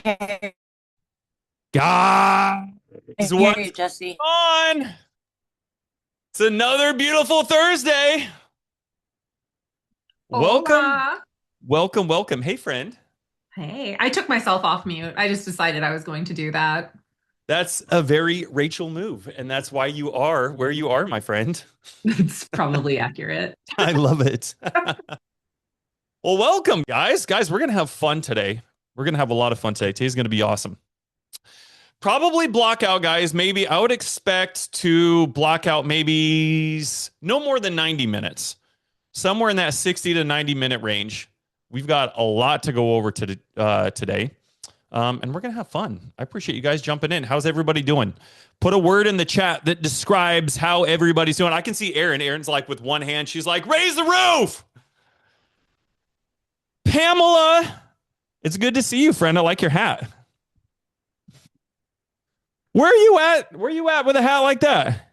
Guys, I hear what's you, Jesse. on? It's another beautiful Thursday. Welcome, Hola. welcome. Hey, friend. Hey, I took myself off mute. I just decided I was going to do that. That's a very Rachel move, and that's why you are where you are, my friend. It's probably accurate. I love it. Well, welcome, guys. Guys, we're gonna have fun today. We're gonna have a lot of fun today. Today's gonna be awesome. Probably block out, guys. Maybe I would expect to block out maybe no more than 90 minutes. Somewhere in that 60 to 90-minute range. We've got a lot to go over today, and we're going to have fun. I appreciate you guys jumping in. How's everybody doing? Put a word in the chat that describes how everybody's doing. I can see Erin. Erin's like with one hand. She's like, raise the roof. Pamela, it's good to see you, friend. I like your hat. Where are you at? Where are you at with a hat like that?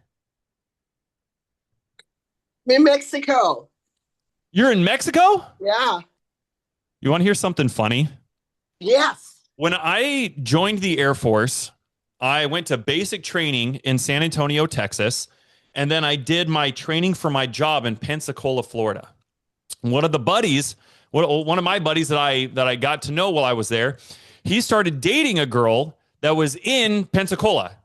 In Mexico. You're in Mexico? Yeah. You want to hear something funny? Yes. When I joined the Air Force, I went to basic training in San Antonio, Texas, and then I did my training for my job in Pensacola, Florida. One of the buddies, one of my buddies that I got to know while I was there, he started dating a girl that was in Pensacola.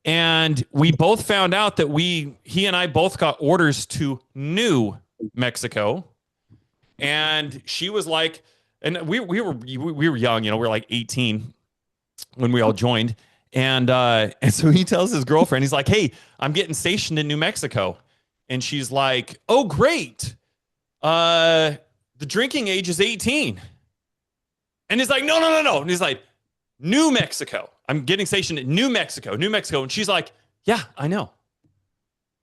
And we both found out that he and I both got orders to New Mexico. And she was like, and we were young, we were like 18 when we all joined. And so he tells his girlfriend, he's like, hey, I'm getting stationed in New Mexico. And she's like, oh, great. The drinking age is 18. And he's like, no. And he's like, New Mexico. I'm getting stationed in New Mexico. And she's like, yeah, I know.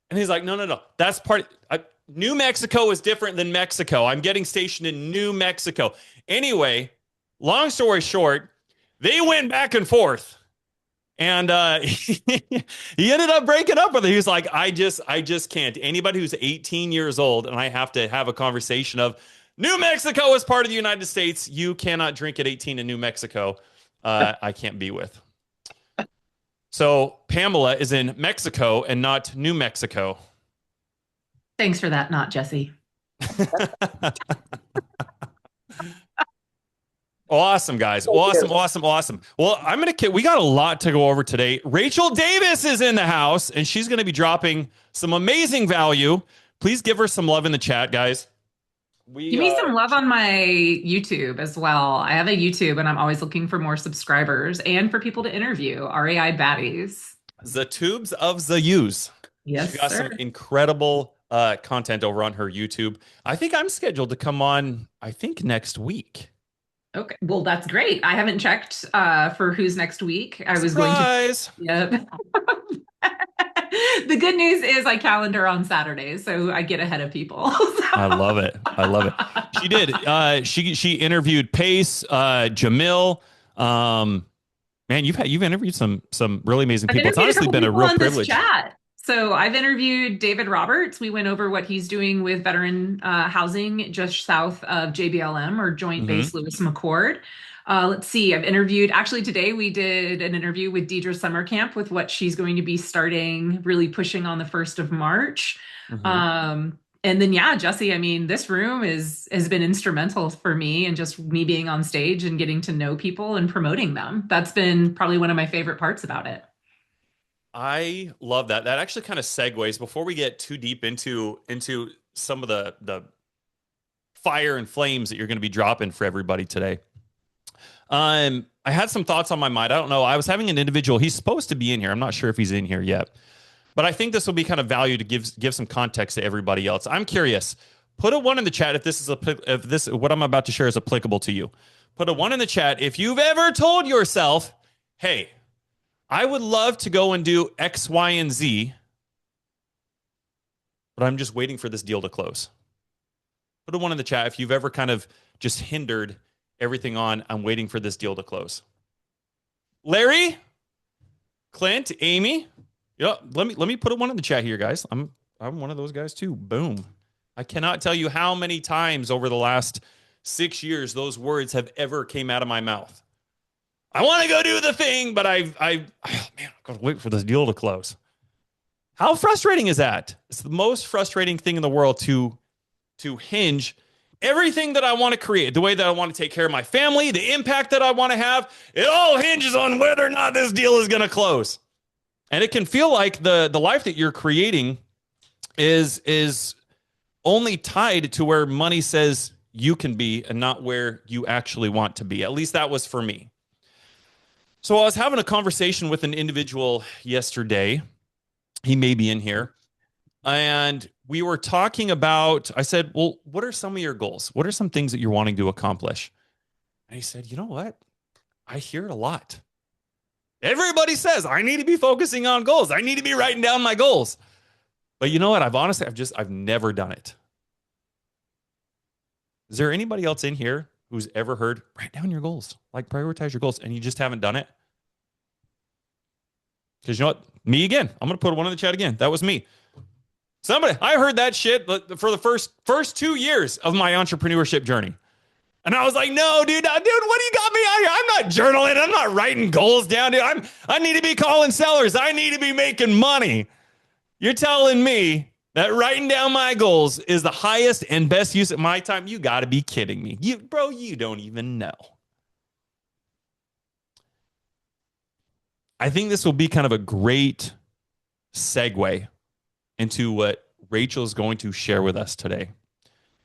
And he's like, no. That's New Mexico is different than Mexico. I'm getting stationed in New Mexico. Anyway, long story short, they went back and forth. And he ended up breaking up with her. He was like, I just can't. Anybody who's 18 years old and I have to have a conversation of New Mexico is part of the United States. You cannot drink at 18 in New Mexico. I can't be with. So Pamela is in Mexico and not New Mexico. Thanks for that, not Jesse. Awesome, guys. Awesome. Well, we got a lot to go over today. Rachel Davis is in the house, and she's going to be dropping some amazing value. Please give her some love in the chat, guys. Give me some love on my YouTube as well. I have a YouTube and I'm always looking for more subscribers and for people to interview. RAI Baddies. The Tubes of the Use. Yes, She got sir. some incredible content over on her YouTube. I think I'm scheduled to come on, next week. Okay. Well, that's great. I haven't checked for who's next week. I was Surprise! going to. Yep. The good news is I calendar on Saturdays, so I get ahead of people. I love it. She did. She interviewed Pace, Jamil. Man, you've interviewed some really amazing people. It's honestly been a real privilege. Chat. So I've interviewed David Roberts. We went over what he's doing with veteran housing just south of JBLM or Joint Base Lewis McChord. Let's see. I've interviewed, actually today we did an interview with Deidre Summercamp with what she's going to be starting, really pushing on the 1st of March. And then, yeah, Jesse, I mean, this room has been instrumental for me and just me being on stage and getting to know people and promoting them. That's been probably one of my favorite parts about it. I love that. That actually kind of segues before we get too deep into some of the fire and flames that you're going to be dropping for everybody today. I had some thoughts on my mind. I don't know. I was having an individual. He's supposed to be in here. I'm not sure if he's in here yet, but I think this will be kind of value to give some context to everybody else. I'm curious. Put a 1 in the chat if what I'm about to share is applicable to you. Put a 1 in the chat if you've ever told yourself, "Hey, I would love to go and do X, Y, and Z, but I'm just waiting for this deal to close." Put a 1 in the chat if you've ever kind of just hindered everything on, I'm waiting for this deal to close. Larry, Clint, Amy, yeah, let me put a 1 in the chat here, guys. I'm one of those guys too. Boom. I cannot tell you how many times over the last 6 years those words have ever came out of my mouth. I want to go do the thing, but oh man, I've got to wait for this deal to close. How frustrating is that? It's the most frustrating thing in the world to hinge everything that I want to create, the way that I want to take care of my family, the impact that I want to have. It all hinges on whether or not this deal is going to close. And it can feel like the life that you're creating is only tied to where money says you can be and not where you actually want to be. At least that was for me. So I was having a conversation with an individual yesterday. He may be in here. And we were talking about, I said, well, what are some of your goals? What are some things that you're wanting to accomplish? And he said, you know what? I hear it a lot. Everybody says, I need to be focusing on goals. I need to be writing down my goals. But you know what? I've never done it. Is there anybody else in here who's ever heard, write down your goals, like prioritize your goals, and you just haven't done it? Because you know what? Me again. I'm going to put one in the chat again. That was me. I heard that shit for the first 2 years of my entrepreneurship journey. And I was like, no, dude, what do you got me out here? I'm not journaling. I'm not writing goals down, dude. I need to be calling sellers. I need to be making money. You're telling me that writing down my goals is the highest and best use of my time? You got to be kidding me. You don't even know. I think this will be kind of a great segue into what Rachel is going to share with us today.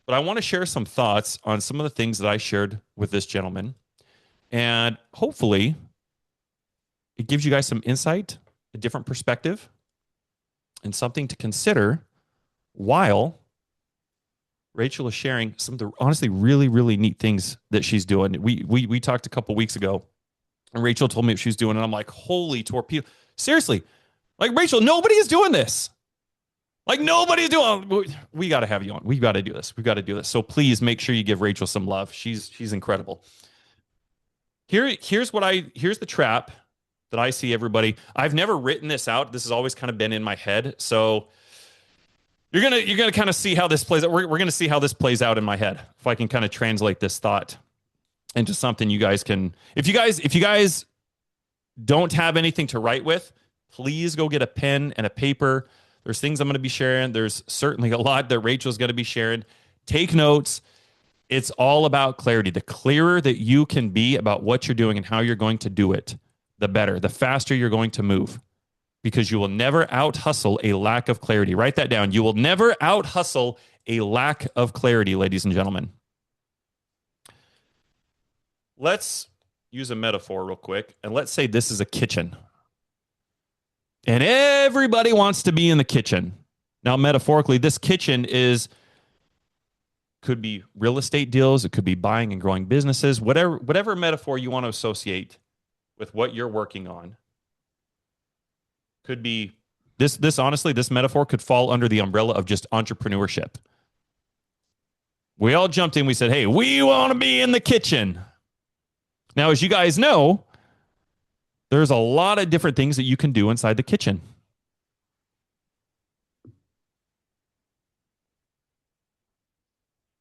But I want to share some thoughts on some of the things that I shared with this gentleman. And hopefully it gives you guys some insight, a different perspective, and something to consider while Rachel is sharing some of the honestly really, really neat things that she's doing. We talked a couple weeks ago, and Rachel told me what she was doing, and I'm like, holy torpedo. Seriously, like, Rachel, nobody is doing this. Like, nobody's doing. We got to have you on. We've got to do this. We've got to do this. So please make sure you give Rachel some love. She's incredible. Here's the trap that I see everybody. I've never written this out. This has always kind of been in my head. So you're gonna kind of see how this plays out. We're gonna see how this plays out in my head. If I can kind of translate this thought into something you guys can. If you guys don't have anything to write with, please go get a pen and a paper. There's things I'm going to be sharing. There's certainly a lot that Rachel's going to be sharing. Take notes. It's all about clarity. The clearer that you can be about what you're doing and how you're going to do it, the better, the faster you're going to move, because you will never out-hustle a lack of clarity. Write that down. You will never out-hustle a lack of clarity, ladies and gentlemen. Let's use a metaphor real quick, and let's say this is a kitchen. And everybody wants to be in the kitchen. Now, metaphorically, this kitchen could be real estate deals. It could be buying and growing businesses, whatever metaphor you want to associate with what you're working on. Could be this honestly, this metaphor could fall under the umbrella of just entrepreneurship. We all jumped in. We said, hey, we want to be in the kitchen. Now, as you guys know, there's a lot of different things that you can do inside the kitchen.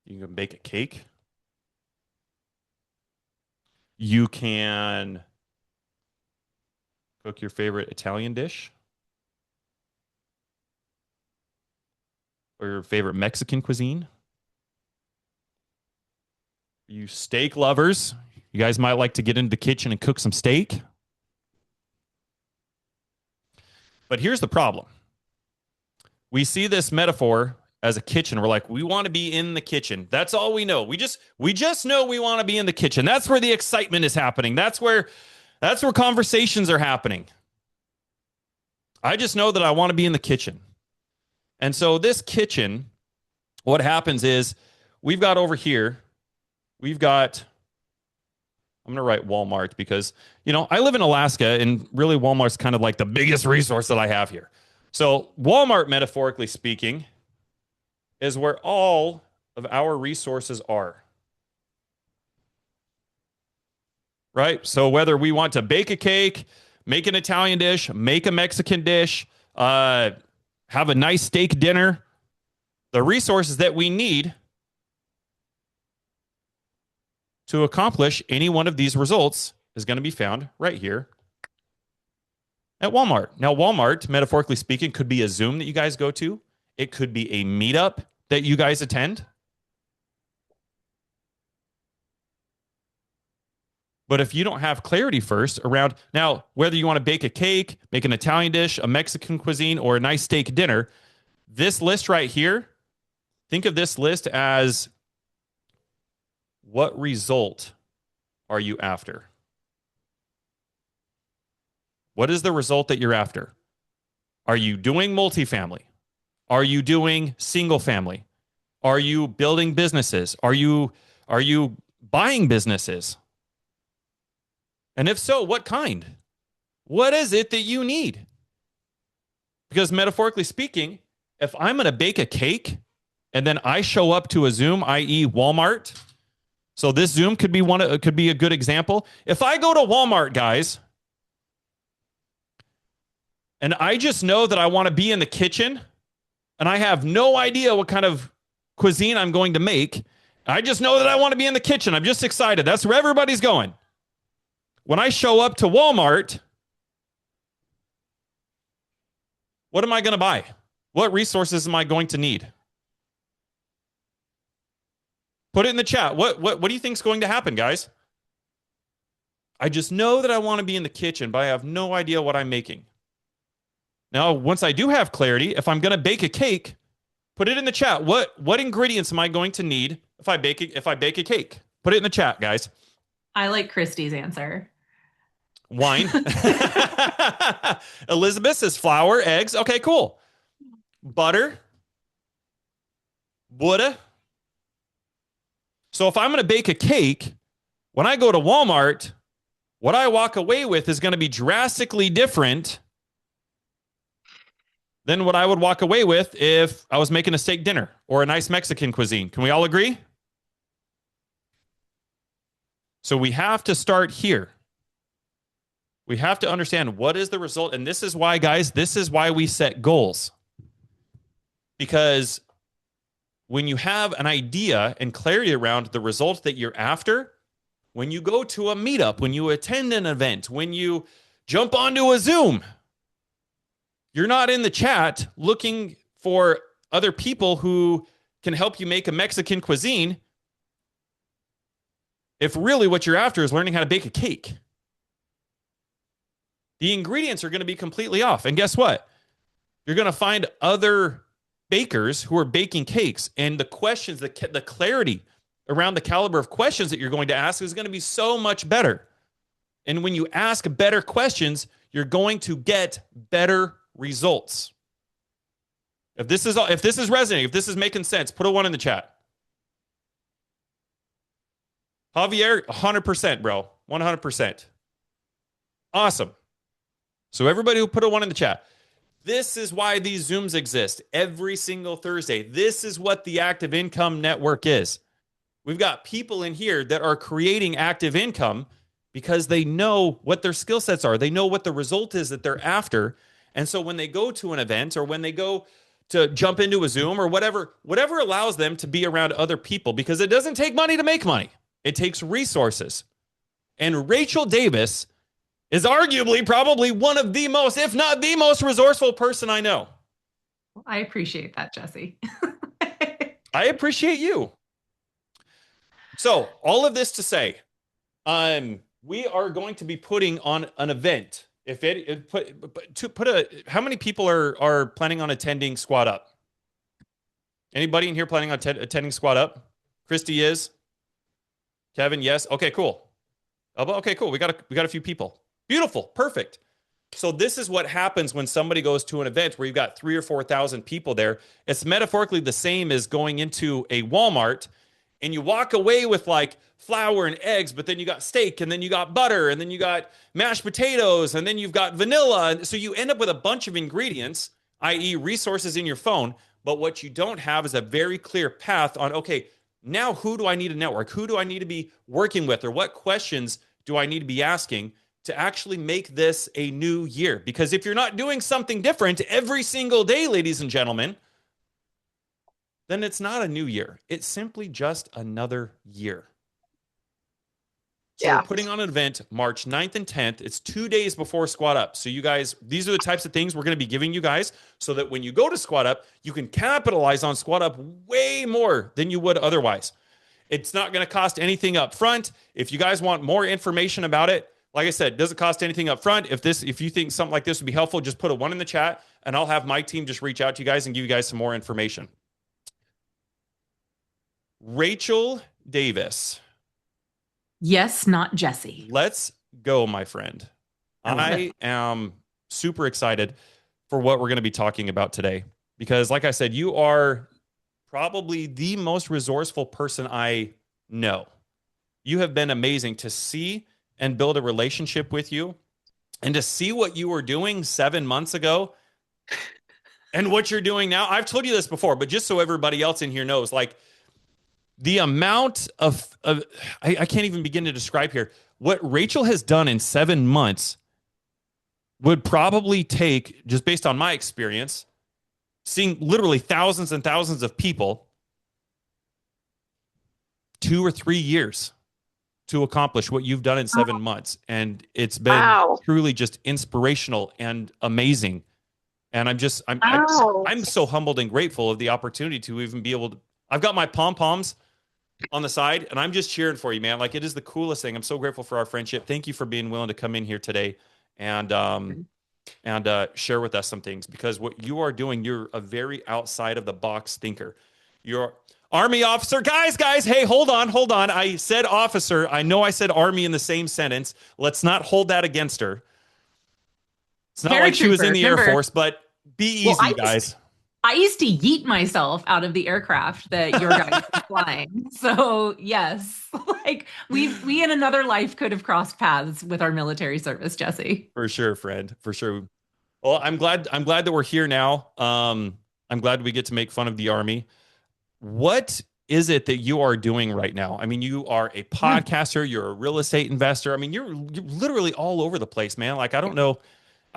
You can bake a cake. You can cook your favorite Italian dish or your favorite Mexican cuisine. You steak lovers, you guys might like to get into the kitchen and cook some steak. But here's the problem. We see this metaphor as a kitchen. We're like, we want to be in the kitchen. That's all we know. We just know we want to be in the kitchen. That's where the excitement is happening. That's where conversations are happening. I just know that I want to be in the kitchen. And so this kitchen, what happens is we've got over here, I'm going to write Walmart because, I live in Alaska and really Walmart's kind of like the biggest resource that I have here. So Walmart, metaphorically speaking, is where all of our resources are. Right? So whether we want to bake a cake, make an Italian dish, make a Mexican dish, have a nice steak dinner, the resources that we need to accomplish any one of these results is going to be found right here at Walmart. Now, Walmart, metaphorically speaking, could be a Zoom that you guys go to. It could be a meetup that you guys attend. But if you don't have clarity first around now, whether you want to bake a cake, make an Italian dish, a Mexican cuisine, or a nice steak dinner, this list right here, think of this list as what result are you after? What is the result that you're after? Are you doing multifamily? Are you doing single family? Are you building businesses? Are you buying businesses? And if so, what kind? What is it that you need? Because metaphorically speaking, if I'm going to bake a cake and then I show up to a Zoom, i.e. Walmart, so this Zoom could be a good example. If I go to Walmart, guys, and I just know that I want to be in the kitchen and I have no idea what kind of cuisine I'm going to make, I just know that I want to be in the kitchen. I'm just excited. That's where everybody's going. When I show up to Walmart, what am I going to buy? What resources am I going to need? Put it in the chat. What do you think is going to happen, guys? I just know that I want to be in the kitchen, but I have no idea what I'm making. Now, once I do have clarity, if I'm going to bake a cake, put it in the chat. What ingredients am I going to need if I bake a cake? Put it in the chat, guys. I like Christy's answer. Wine. Elizabeth says flour, eggs. Okay, cool. Butter. Woulda. So if I'm going to bake a cake, when I go to Walmart, what I walk away with is going to be drastically different than what I would walk away with if I was making a steak dinner or a nice Mexican cuisine. Can we all agree? So we have to start here. We have to understand what is the result. And this is why, guys, this is why we set goals. Because when you have an idea and clarity around the result that you're after, when you go to a meetup, when you attend an event, when you jump onto a Zoom, you're not in the chat looking for other people who can help you make a Mexican cuisine if really what you're after is learning how to bake a cake. The ingredients are going to be completely off. And guess what? You're going to find other bakers who are baking cakes, and the questions, the clarity around the caliber of questions that you're going to ask is going to be so much better. And when you ask better questions, you're going to get better results. If this is resonating, if this is making sense, put a 1 in the chat. Javier, 100%, bro. 100%. Awesome. So everybody who put a 1 in the chat, this is why these Zooms exist every single Thursday. This is what the Active Income Network is. We've got people in here that are creating active income because they know what their skill sets are. They know what the result is that they're after. And so when they go to an event or when they go to jump into a Zoom or whatever allows them to be around other people, because it doesn't take money to make money. It takes resources. And Rachel Davis is arguably probably one of the most, if not the most resourceful person I know. I appreciate that, Jesse. I appreciate you. So all of this to say, we are going to be putting on an event. How many people are planning on attending Squad Up? Anybody in here planning on attending Squad Up? Christy is. Kevin, yes. Okay, cool. Okay, cool. We got a few people. Beautiful. Perfect. So this is what happens when somebody goes to an event where you've got 3,000 or 4,000 people there. It's metaphorically the same as going into a Walmart and you walk away with like flour and eggs, but then you got steak and then you got butter and then you got mashed potatoes and then you've got vanilla. And so you end up with a bunch of ingredients, i.e. resources in your phone. But what you don't have is a very clear path on, okay, now who do I need to network? Who do I need to be working with? Or what questions do I need to be asking to actually make this a new year? Because if you're not doing something different every single day, ladies and gentlemen, then it's not a new year. It's simply just another year. So we're putting on an event March 9th and 10th. It's 2 days before Squat Up. So you guys, these are the types of things we're going to be giving you guys so that when you go to Squat Up, you can capitalize on Squat Up way more than you would otherwise. It's not going to cost anything up front. If you guys want more information about it, like I said, it doesn't cost anything up front. If you think something like this would be helpful, just put a 1 in the chat and I'll have my team just reach out to you guys and give you guys some more information. Rachel Davis. Yes, not Jesse. Let's go, my friend. I am super excited for what we're going to be talking about today because, like I said, you are probably the most resourceful person I know. You have been amazing to see and build a relationship with you and to see what you were doing 7 months ago and what you're doing now. I've told you this before, but just so everybody else in here knows, like, the amount of I can't even begin to describe here. What Rachel has done in 7 months would probably take, just based on my experience, seeing literally thousands and thousands of people, 2 or 3 years to accomplish what you've done in 7 months. And it's been truly just inspirational and amazing. And I'm so humbled and grateful of the opportunity to even be able to, I've got my pom-poms on the side and I'm just cheering for you, man. Like, it is the coolest thing. I'm so grateful for our friendship. Thank you for being willing to come in here today and share with us some things, because what you are doing, you're a very outside of the box thinker. You're Army officer. Guys, hey, hold on. I said officer. I know I said Army in the same sentence. Let's not hold that against her. It's not like she was in the Air Force, but be easy, guys. I used to yeet myself out of the aircraft that your guys were flying. So yes, like we in another life could have crossed paths with our military service, Jesse. For sure, friend. For sure. Well, I'm glad that we're here now. I'm glad we get to make fun of the Army. What is it that you are doing right now? I mean, you are a podcaster, you're a real estate investor. I mean, you're literally all over the place, man. Like, I don't know.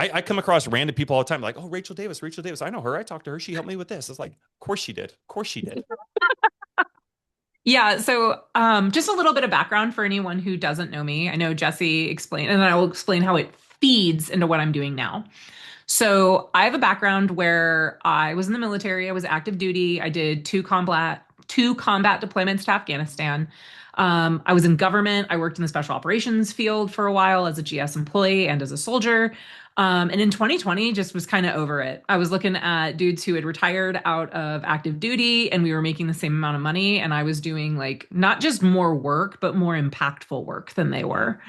I come across random people all the time, like, oh, Rachel Davis. I know her. I talked to her. She helped me with this. It's like, of course she did. Yeah. So just a little bit of background for anyone who doesn't know me. I know Jesse explained, and I will explain how it feeds into what I'm doing now. So I have a background where I was in the military. I was active duty. I did two combat deployments to Afghanistan. I was in government. I worked in the special operations field for a while as a GS employee and as a soldier. And in 2020, just was kind of over it. I was looking at dudes who had retired out of active duty and we were making the same amount of money. And I was doing, like, not just more work, but more impactful work than they were.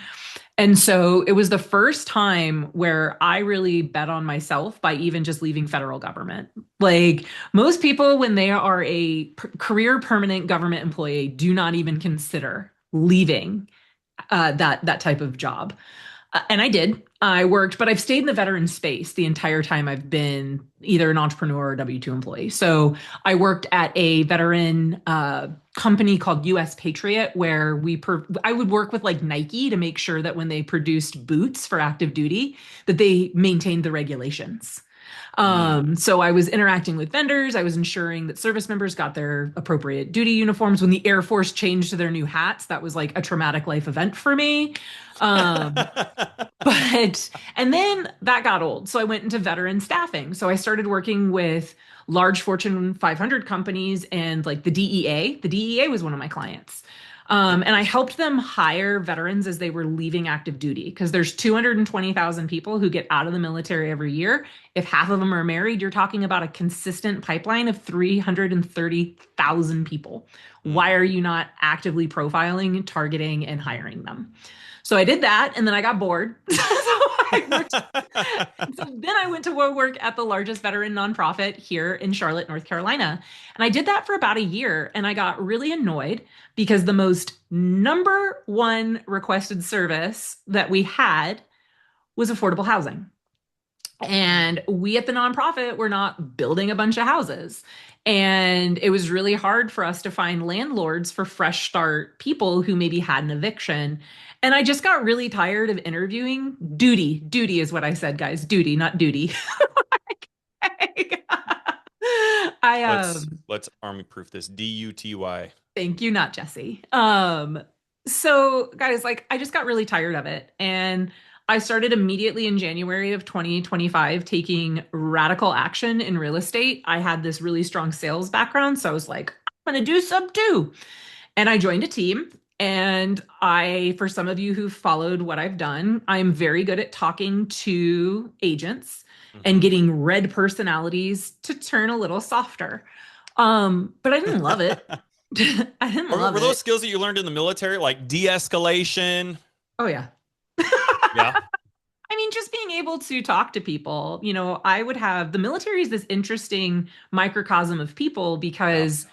And so it was the first time where I really bet on myself by even just leaving federal government. Like, most people, when they are a career permanent government employee, do not even consider leaving that type of job. And I did. I worked, but I've stayed in the veteran space the entire time I've been either an entrepreneur or W-2 employee. So I worked at a veteran company called US Patriot, where I would work with, like, Nike to make sure that when they produced boots for active duty, that they maintained the regulations. So I was interacting with vendors. I was ensuring that service members got their appropriate duty uniforms. When the Air Force changed to their new hats, that was like a traumatic life event for me. And then that got old. So I went into veteran staffing. So I started working with large Fortune 500 companies and, like, the DEA. The DEA was one of my clients. And I helped them hire veterans as they were leaving active duty, because there's 220,000 people who get out of the military every year. If half of them are married, you're talking about a consistent pipeline of 330,000 people. Why are you not actively profiling, targeting, and hiring them? So I did that, and then I got bored. So then I went to work at the largest veteran nonprofit here in Charlotte, North Carolina. And I did that for about a year, and I got really annoyed because the most number one requested service that we had was affordable housing. And we at the nonprofit were not building a bunch of houses. And it was really hard for us to find landlords for fresh start people who maybe had an eviction. And I just got really tired of interviewing. Duty is what I said, guys. Duty, not duty. Let's Army proof this. DUTY. Thank you, not Jesse. So, guys, like I just got really tired of it. And I started immediately in January of 2025 taking radical action in real estate. I had this really strong sales background. So I was like, I'm going to do some too. And I joined a team. And for some of you who followed what I've done, I'm very good at talking to agents and Mhm. getting red personalities to turn a little softer. But I didn't love it. I didn't love Were those it. skills that you learned in the military, like de-escalation? Oh, yeah. Yeah. I mean, just being able to talk to people, I would have the military is this interesting microcosm of people Yeah. because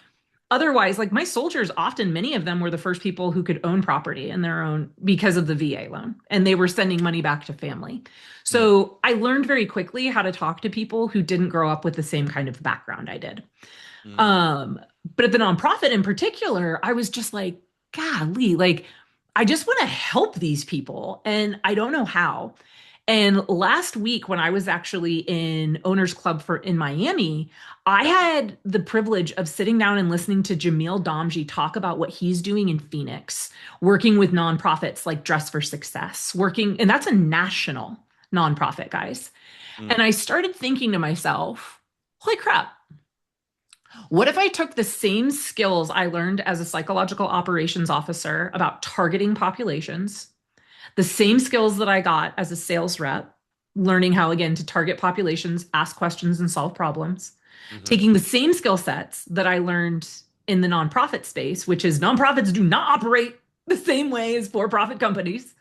otherwise, like my soldiers, often many of them were the first people who could own property in their own because of the VA loan, and they were sending money back to family. Mm. So I learned very quickly how to talk to people who didn't grow up with the same kind of background I did. Mm. Um, but at the nonprofit in particular, I was just like, golly, like I just want to help these people, and I don't know how. And last week, when I was actually in Owners Club in Miami, I had the privilege of sitting down and listening to Jamil Damji talk about what he's doing in Phoenix, working with nonprofits like Dress for Success, and that's a national nonprofit, guys. Mm. And I started thinking to myself, holy crap, what if I took the same skills I learned as a psychological operations officer about targeting populations, the same skills that I got as a sales rep, learning how, again, to target populations, ask questions, and solve problems, Mhm. taking the same skill sets that I learned in the nonprofit space, which is nonprofits do not operate the same way as for profit companies.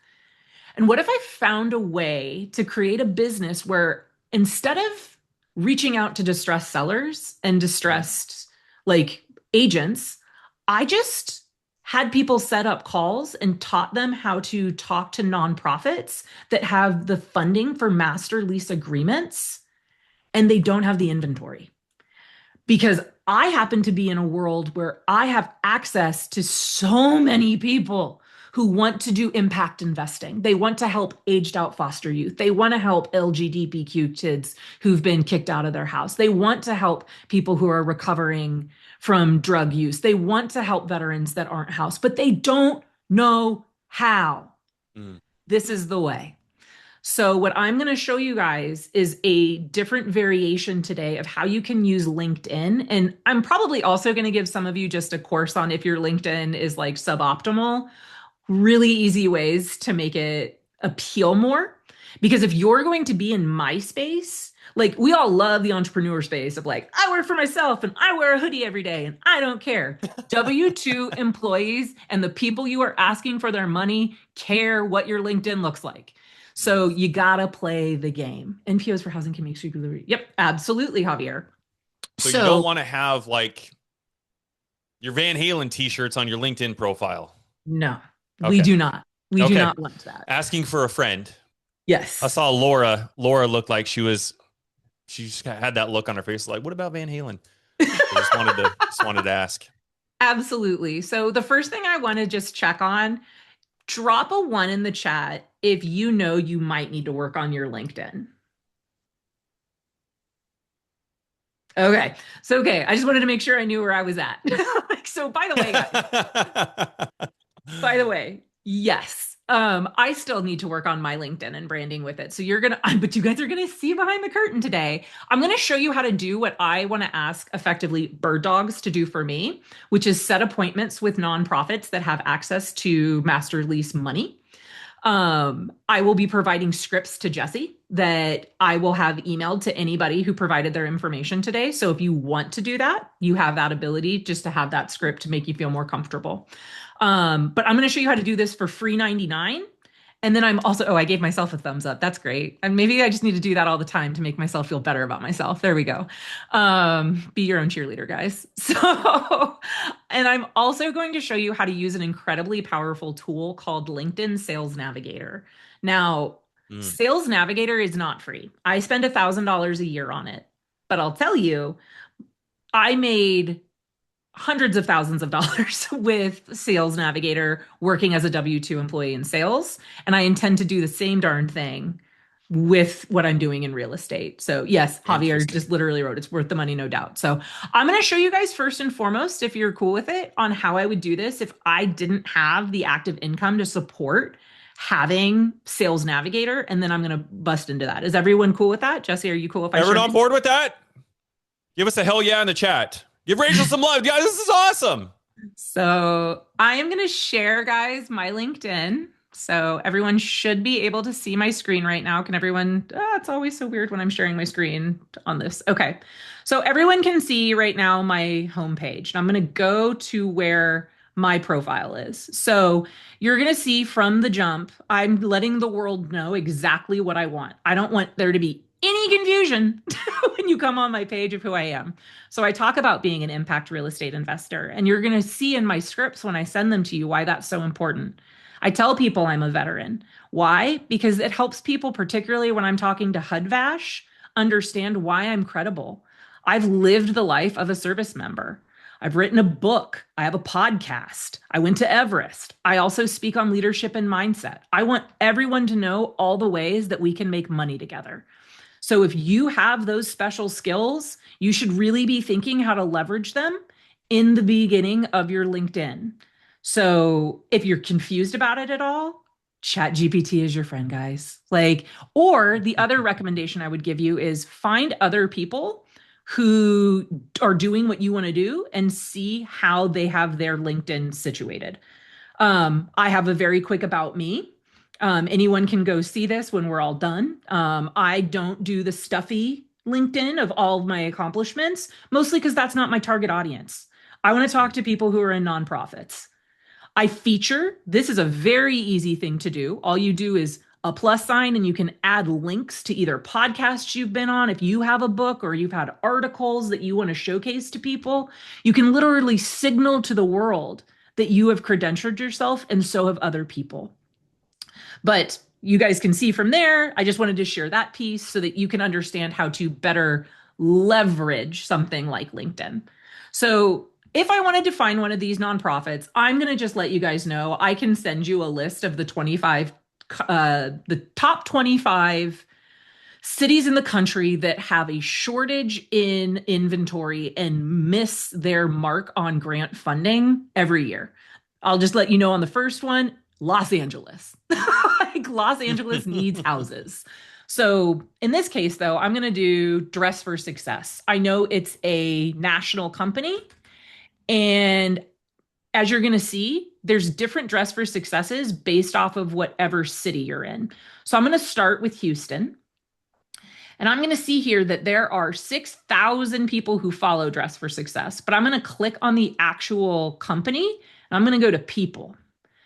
And what if I found a way to create a business where instead of reaching out to distressed sellers and Mhm. distressed like agents, I just had people set up calls and taught them how to talk to nonprofits that have the funding for master lease agreements and they don't have the inventory because I happen to be in a world where I have access to so many people who want to do impact investing. They want to help aged out foster youth. They want to help LGBTQ kids who've been kicked out of their house. They want to help people who are recovering from drug use. They want to help veterans that aren't housed, but they don't know how. Mm. This is the way. So, what I'm going to show you guys is a different variation today of how you can use LinkedIn. And I'm probably also going to give some of you just a course on if your LinkedIn is like suboptimal, really easy ways to make it appeal more. Because if you're going to be in my space, like we all love the entrepreneur space of like, I work for myself and I wear a hoodie every day and I don't care. W-2 employees and the people you are asking for their money care what your LinkedIn looks like. So Mm. you gotta play the game. NPOs for housing can make you. Yep, absolutely, Javier. So you don't So want to have like your Van Halen t-shirts on your LinkedIn profile. no, we Okay. do not. We do Okay. not want that. Asking for a friend. I Yes. saw Laura. Laura looked like she just had that look on her face like, what about Van Halen? So just wanted to ask. Absolutely. So the first thing I want to just check on, drop a one in the chat if you know you might need to work on your LinkedIn. Okay. So okay, I just wanted to make sure I knew where I was at. So by the way, guys, by the way, yes. I still need to work on my LinkedIn and branding with it. So but you guys are gonna see behind the curtain today. I'm gonna show you how to do what I want to ask effectively bird dogs to do for me, which is set appointments with nonprofits that have access to master lease money. I will be providing scripts to Jesse that I will have emailed to anybody who provided their information today. So if you want to do that, you have that ability just to have that script to make you feel more comfortable. But I'm going to show you how to do this for free 99. And then I'm also, oh, I gave myself a thumbs up. That's great. And maybe I just need to do that all the time to make myself feel better about myself. There we go. Be your own cheerleader, guys. So, and I'm also going to show you how to use an incredibly powerful tool called LinkedIn Sales Navigator. Now, Mm. Sales Navigator is not free. I spend $1,000 a year on it, but I'll tell you, I made hundreds of thousands of dollars with Sales Navigator working as a W-2 employee in sales. And I intend to do the same darn thing with what I'm doing in real estate. So yes, Javier Interesting. just literally wrote, it's worth the money, no doubt. So I'm going to show you guys first and foremost, if you're cool with it, on how I would do this if I didn't have the active income to support having Sales Navigator. And then I'm going to bust into that. Is everyone cool with that? Jesse, are you cool if I Everyone share on my board with that? Give us a hell yeah in the chat. Give Rachel some love. Guys, this is awesome. So I am going to share, guys, my LinkedIn. So everyone should be able to see my screen right now. Can everyone? It's always so weird when I'm sharing my screen on this. Okay. So everyone can see right now my homepage. And I'm going to go to where my profile is. So you're going to see from the jump, I'm letting the world know exactly what I want. I don't want there to be any confusion when you come on my page of who I am. So I talk about being an impact real estate investor, and you're going to see in my scripts when I send them to you why that's so important. I tell people I'm a veteran. Why? Because it helps people, particularly when I'm talking to HUD-VASH, understand why I'm credible. I've lived the life of a service member. I've written a book. I have a podcast. I went to Everest. I also speak on leadership and mindset. I want everyone to know all the ways that we can make money together. So if you have those special skills, you should really be thinking how to leverage them in the beginning of your LinkedIn. So if you're confused about it at all, Chat GPT is your friend, guys. Or the other recommendation I would give you is find other people who are doing what you want to do and see how they have their LinkedIn situated. I have a very quick about me. Anyone can go see this when we're all done. I don't do the stuffy LinkedIn of all of my accomplishments, mostly because that's not my target audience. I want to talk to people who are in nonprofits. I feature, this is a very easy thing to do. All you do is a plus sign and you can add links to either podcasts you've been on. If you have a book or you've had articles that you want to showcase to people, you can literally signal to the world that you have credentialed yourself and so have other people. But you guys can see from there, I just wanted to share that piece so that you can understand how to better leverage something like LinkedIn. So if I wanted to find one of these nonprofits, I'm going to just let you guys know. I can send you a list of the top 25 cities in the country that have a shortage in inventory and miss their mark on grant funding every year. I'll just let you know on the first one, Los Angeles. Like Los Angeles needs houses. So in this case, though, I'm going to do Dress for Success. I know it's a national company. And as you're going to see, there's different Dress for Successes based off of whatever city you're in. So I'm going to start with Houston. And I'm going to see here that there are 6,000 people who follow Dress for Success, but I'm going to click on the actual company and I'm going to go to people.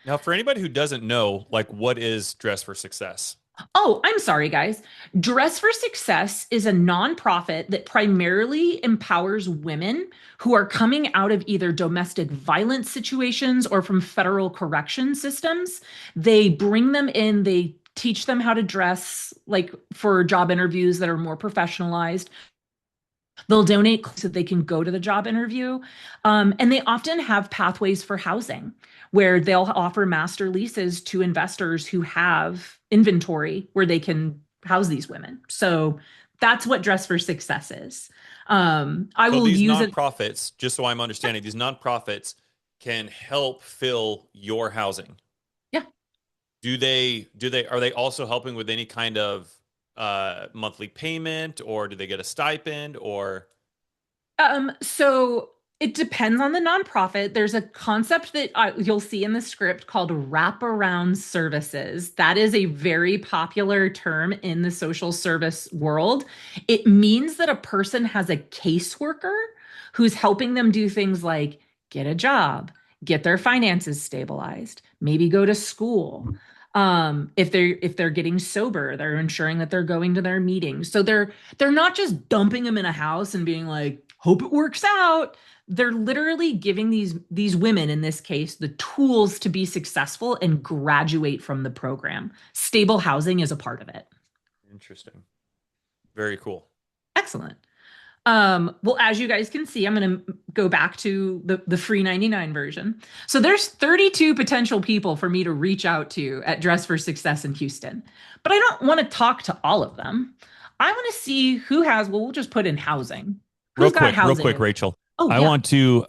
Now, for anybody who doesn't know, like, what is Dress for Success? Oh, I'm sorry, guys. Dress for Success is a nonprofit that primarily empowers women who are coming out of either domestic violence situations or from federal correction systems. They bring them in, they teach them how to dress like for job interviews that are more professionalized. They'll donate so they can go to the job interview. And they often have pathways for housing where they'll offer master leases to investors who have inventory where they can house these women. So that's what Dress for Success is. I So will these use it. nonprofits, just so I'm understanding, these nonprofits can help fill your housing. Yeah. Are they also helping with any kind of monthly payment, or do they get a stipend, or? So it depends on the nonprofit. There's a concept that you'll see in the script called wraparound services. That is a very popular term in the social service world. It means that a person has a caseworker who's helping them do things like get a job, get their finances stabilized, maybe go to school. If they're getting sober, they're ensuring that they're going to their meetings. So they're not just dumping them in a house and being like, hope it works out. They're literally giving these women, in this case, the tools to be successful and graduate from the program. Stable housing is a part of it. Interesting. Very cool. Excellent. Well, as you guys can see, I'm going to go back to the free 99 version. So there's 32 potential people for me to reach out to at Dress for Success in Houston, but I don't want to talk to all of them. I want to see who has, well, we'll just put in housing. Who's got Real housing? quick, Rachel. Oh, I yeah. want to,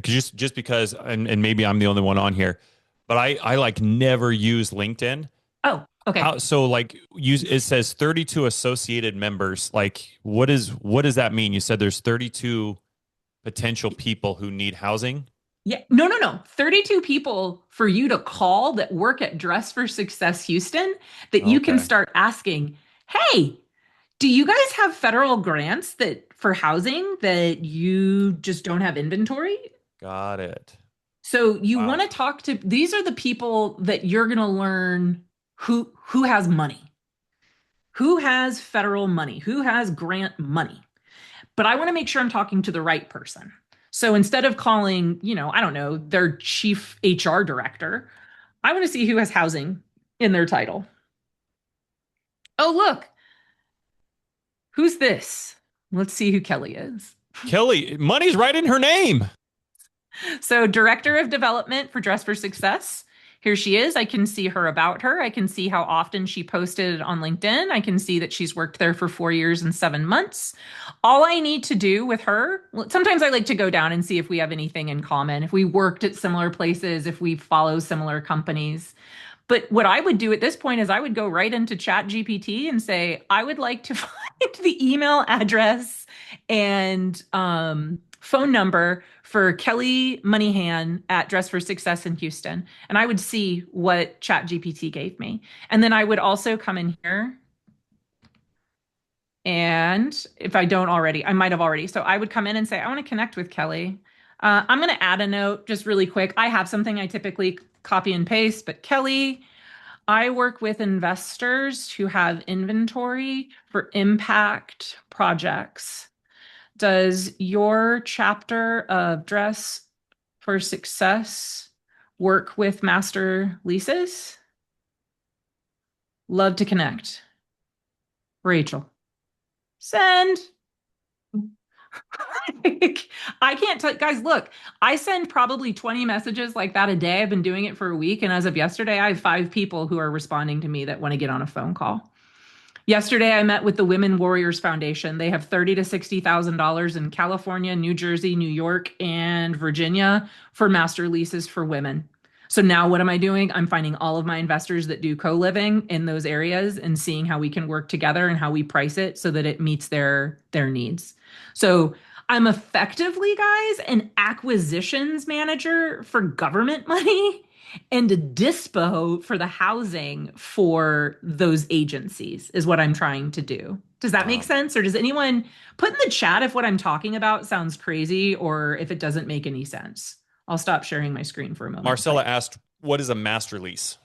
just because, and maybe I'm the only one on here, but I like never use LinkedIn. Oh, okay. How so? Like, use it says 32 associated members. Like, what does that mean? You said there's 32 potential people who need housing. Yeah. No, no, no. 32 people for you to call that work at Dress for Success Houston that you can Okay, start asking, hey, do you guys have federal grants that for housing that you just don't have inventory? got it. So you want Wow. to talk to these are the people that you're going to learn who has money, who has federal money, who has grant money. But I want to make sure I'm talking to the right person. So instead of calling, I don't know, their chief HR director, I want to see who has housing in their title. Oh, look, who's this? Let's see who Kelly is. Kelly, money's right in her name. So, Director of Development for Dress for Success. Here she is. I can see her about her. I can see how often she posted on LinkedIn. I can see that she's worked there for 4 years and 7 months. All I need to do with her, well, sometimes I like to go down and see if we have anything in common, if we worked at similar places, if we follow similar companies. But what I would do at this point is I would go right into Chat GPT and say, I would like to find the email address and phone number for Kelly Moneyhan at Dress for Success in Houston. And I would see what Chat GPT gave me. And then I would also come in here. And if I don't already, I might have already. So I would come in and say, I want to connect with Kelly. I'm going to add a note just really quick. I have something I typically copy and paste, but Kelly, I work with investors who have inventory for impact projects. Does your chapter of Dress for Success work with Master Leases? Love to connect. Rachel. Send. I can't tell guys, look, I send probably 20 messages like that a day. I've been doing it for a week. And as of yesterday, I have 5 people who are responding to me that want to get on a phone call. Yesterday, I met with the Women Warriors Foundation. They have $30,000 to $60,000 in California, New Jersey, New York, and Virginia for master leases for women. So now what am I doing? I'm finding all of my investors that do co-living in those areas and seeing how we can work together and how we price it so that it meets their needs. So I'm effectively, guys, an acquisitions manager for government money and a dispo for the housing for those agencies is what I'm trying to do. Does that make sense? Or does anyone put in the chat if what I'm talking about sounds crazy or if it doesn't make any sense? I'll stop sharing my screen for a moment. Marcella asked, what is a master lease?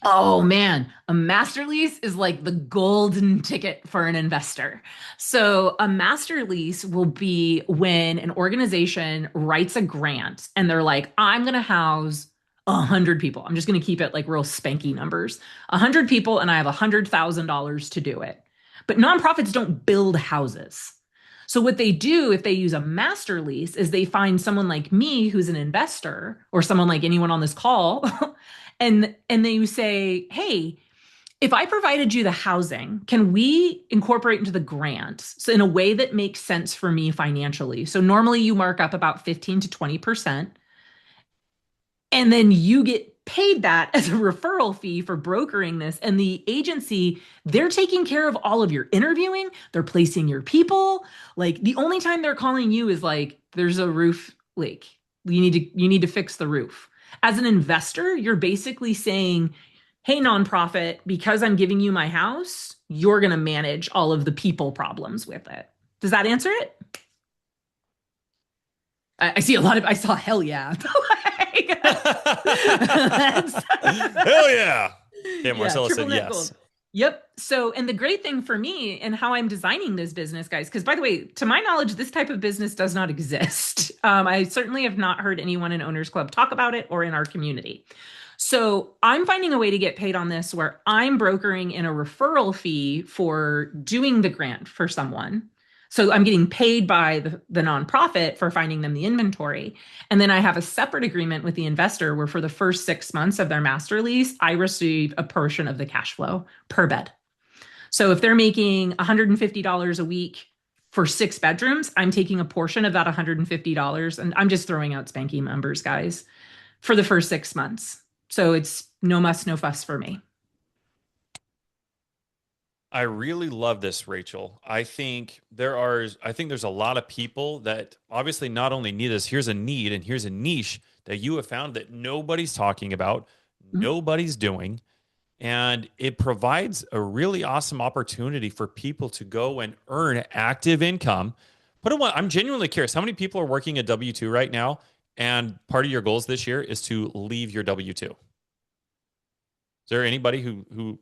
Oh man, a master lease is like the golden ticket for an investor. So, a master lease will be when an organization writes a grant and they're like, I'm going to house 100 people. I'm just going to keep it like real spanky numbers 100 people, and I have $100,000 to do it. But nonprofits don't build houses. So, what they do if they use a master lease is they find someone like me who's an investor or someone like anyone on this call. And they say, hey, if I provided you the housing, can we incorporate into the grant so in a way that makes sense for me financially? So normally you mark up about 15 to 20%, and then you get paid that as a referral fee for brokering this. And the agency, they're taking care of all of your interviewing, they're placing your people. Like the only time they're calling you is like, there's a roof leak. You need to fix the roof. As an investor, you're basically saying, hey, nonprofit, because I'm giving you my house, you're going to manage all of the people problems with it. Does that answer it? I see I saw hell yeah. Hell yeah. Yeah, Marcella said yes. Gold. Yep. So, and the great thing for me and how I'm designing this business, guys, because by the way, to my knowledge, this type of business does not exist. I certainly have not heard anyone in Owners Club talk about it or in our community. So I'm finding a way to get paid on this where I'm brokering in a referral fee for doing the grant for someone. So I'm getting paid by the nonprofit for finding them the inventory. And then I have a separate agreement with the investor where for the first 6 months of their master lease, I receive a portion of the cash flow per bed. So if they're making $150 a week for 6 bedrooms, I'm taking a portion of that $150. And I'm just throwing out spanky numbers, guys, for the first 6 months. So it's no muss, no fuss for me. I really love this, Rachel. I think there's a lot of people that obviously not only need this, here's a need and here's a niche that you have found that nobody's talking about, nobody's doing. And it provides a really awesome opportunity for people to go and earn active income. I'm genuinely curious. How many people are working a W-2 right now? And part of your goals this year is to leave your W-2. Is there anybody who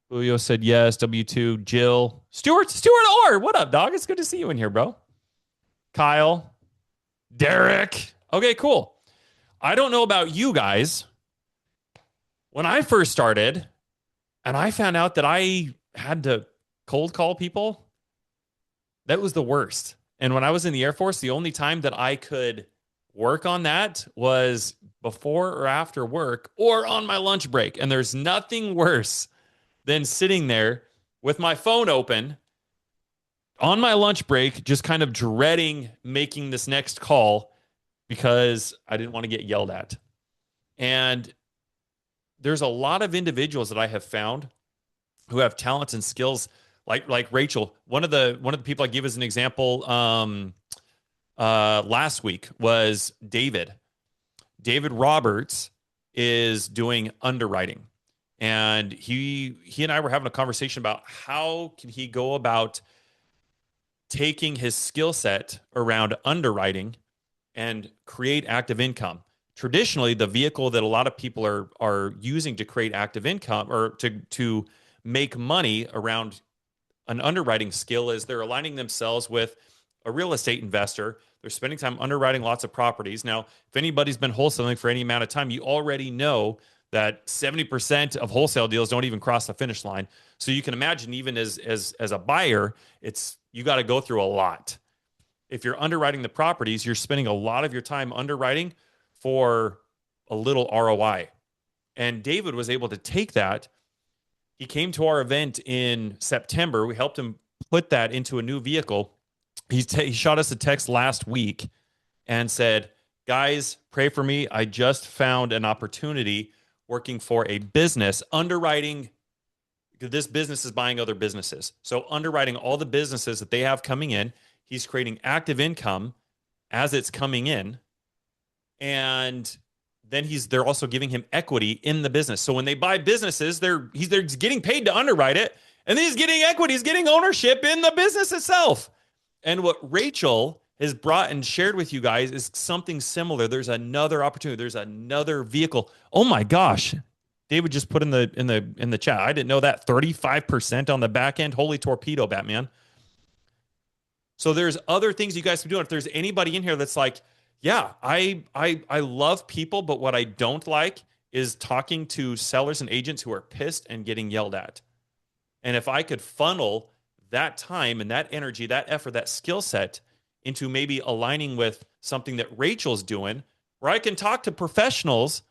Julio said yes, W-2, Jill, Stuart Orr. What up, dog? It's good to see you in here, bro. Kyle, Derek. Okay, cool. I don't know about you guys. When I first started and I found out that I had to cold call people, that was the worst. And when I was in the Air Force, the only time that I could work on that was before or after work or on my lunch break. And there's nothing worse than sitting there with my phone open on my lunch break, just kind of dreading making this next call because I didn't want to get yelled at. And there's a lot of individuals that I have found who have talents and skills like Rachel. One of the people I give as an example last week was David. David Roberts is doing underwriting. And he and I were having a conversation about how can he go about taking his skill set around underwriting and create active income. Traditionally, the vehicle that a lot of people are using to create active income or to make money around an underwriting skill is they're aligning themselves with a real estate investor. They're spending time underwriting lots of properties. Now, if anybody's been wholesaling for any amount of time, you already know that 70% of wholesale deals don't even cross the finish line. So you can imagine, even as a buyer, you got to go through a lot. If you're underwriting the properties, you're spending a lot of your time underwriting for a little ROI. And David was able to take that. He came to our event in September. We helped him put that into a new vehicle. He shot us a text last week and said, guys, pray for me. I just found an opportunity working for a business, underwriting. This business is buying other businesses. So underwriting all the businesses that they have coming in. He's creating active income as it's coming in. And then they're also giving him equity in the business. So when they buy businesses, they're getting paid to underwrite it. And then he's getting equity, he's getting ownership in the business itself. And what Rachel has brought and shared with you guys is something similar. There's another opportunity. There's another vehicle. Oh my gosh. David just put in the chat. I didn't know that. 35% on the back end. Holy torpedo, Batman. So there's other things you guys can do. If there's anybody in here that's like, yeah, I love people, but what I don't like is talking to sellers and agents who are pissed and getting yelled at. And if I could funnel that time and that energy, that effort, that skill set into maybe aligning with something that Rachel's doing, where I can talk to professionals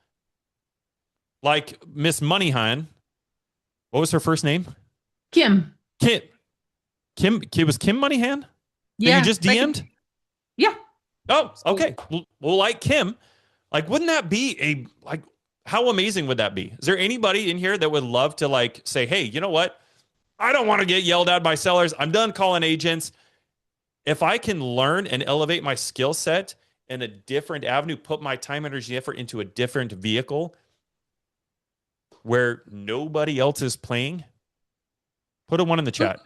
like Miss Moneyhan. What was her first name? Kim. Kim. Was Kim Moneyhan? Yeah. That you just DM'd? Yeah. Oh, okay. Well, like Kim, like, wouldn't that be how amazing would that be? Is there anybody in here that would love to say, hey, you know what? I don't want to get yelled at by sellers. I'm done calling agents. If I can learn and elevate my skill set in a different avenue, put my time, energy, effort into a different vehicle where nobody else is playing, put a 1 in the chat.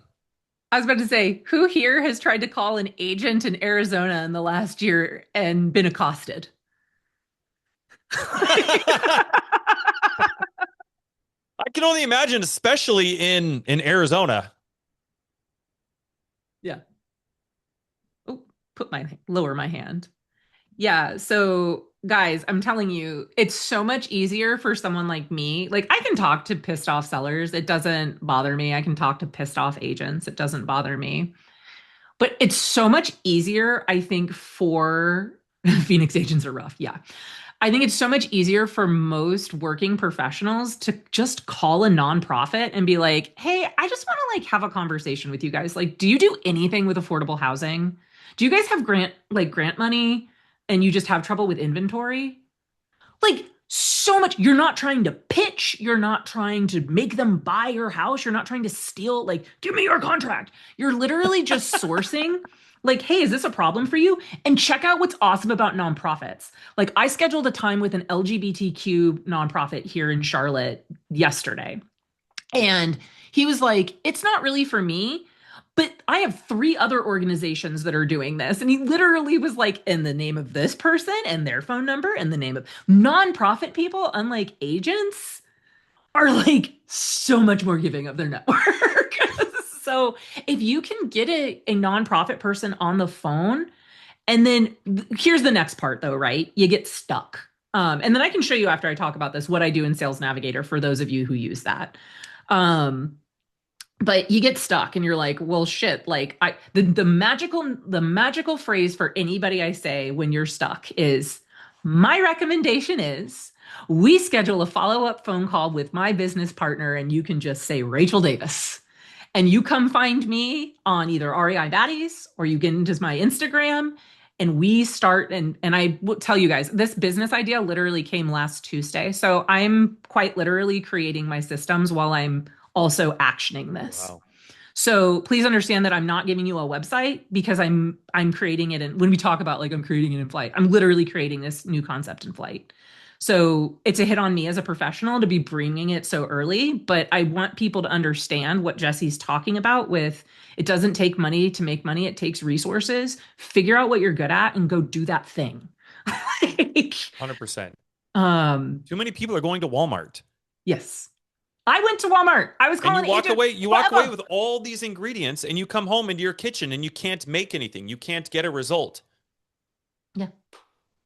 I was about to say, who here has tried to call an agent in Arizona in the last year and been accosted? I can only imagine, especially in Arizona. Yeah. Oh, lower my hand. Yeah. So guys, I'm telling you, it's so much easier for someone like me. Like, I can talk to pissed off sellers. It doesn't bother me. I can talk to pissed off agents. It doesn't bother me. But it's so much easier, I think, for Phoenix agents are rough. Yeah. I think it's so much easier for most working professionals to just call a nonprofit and be like, "Hey, I just want to like have a conversation with you guys. Like, do you do anything with affordable housing? Do you guys have grant money and you just have trouble with inventory?" Like so much. You're not trying to pitch, you're not trying to make them buy your house, you're not trying to steal, like, give me your contract. You're literally just sourcing, like, hey, is this a problem for you? And check out what's awesome about nonprofits. Like, I scheduled a time with an LGBTQ nonprofit here in Charlotte yesterday, and he was like, it's not really for me, but I have three other organizations that are doing this. And he literally was like, in the name of this person and their phone number and the name of nonprofit people, unlike agents, are like so much more giving of their network. So if you can get a nonprofit person on the phone, and then here's the next part though, right? You get stuck. And then I can show you after I talk about this what I do in Sales Navigator for those of you who use that. But you get stuck and you're like, well, shit, like the magical phrase for anybody I say when you're stuck is, my recommendation is we schedule a follow-up phone call with my business partner and you can just say Rachel Davis. And you come find me on either REI Baddies or you get into my Instagram and we start. And I will tell you guys, this business idea literally came last Tuesday. So I'm quite literally creating my systems while I'm also actioning this. Wow. So please understand that I'm not giving you a website because I'm creating it. And when we talk about like I'm creating it in flight, I'm literally creating this new concept in flight. So it's a hit on me as a professional to be bringing it so early, but I want people to understand what Jesse's talking about with it doesn't take money to make money. It takes resources. Figure out what you're good at and go do that thing. 100%. Too many people are going to Walmart. Yes. I went to Walmart. I was calling you walk away with all these ingredients and you come home into your kitchen and you can't make anything. You can't get a result. Yeah.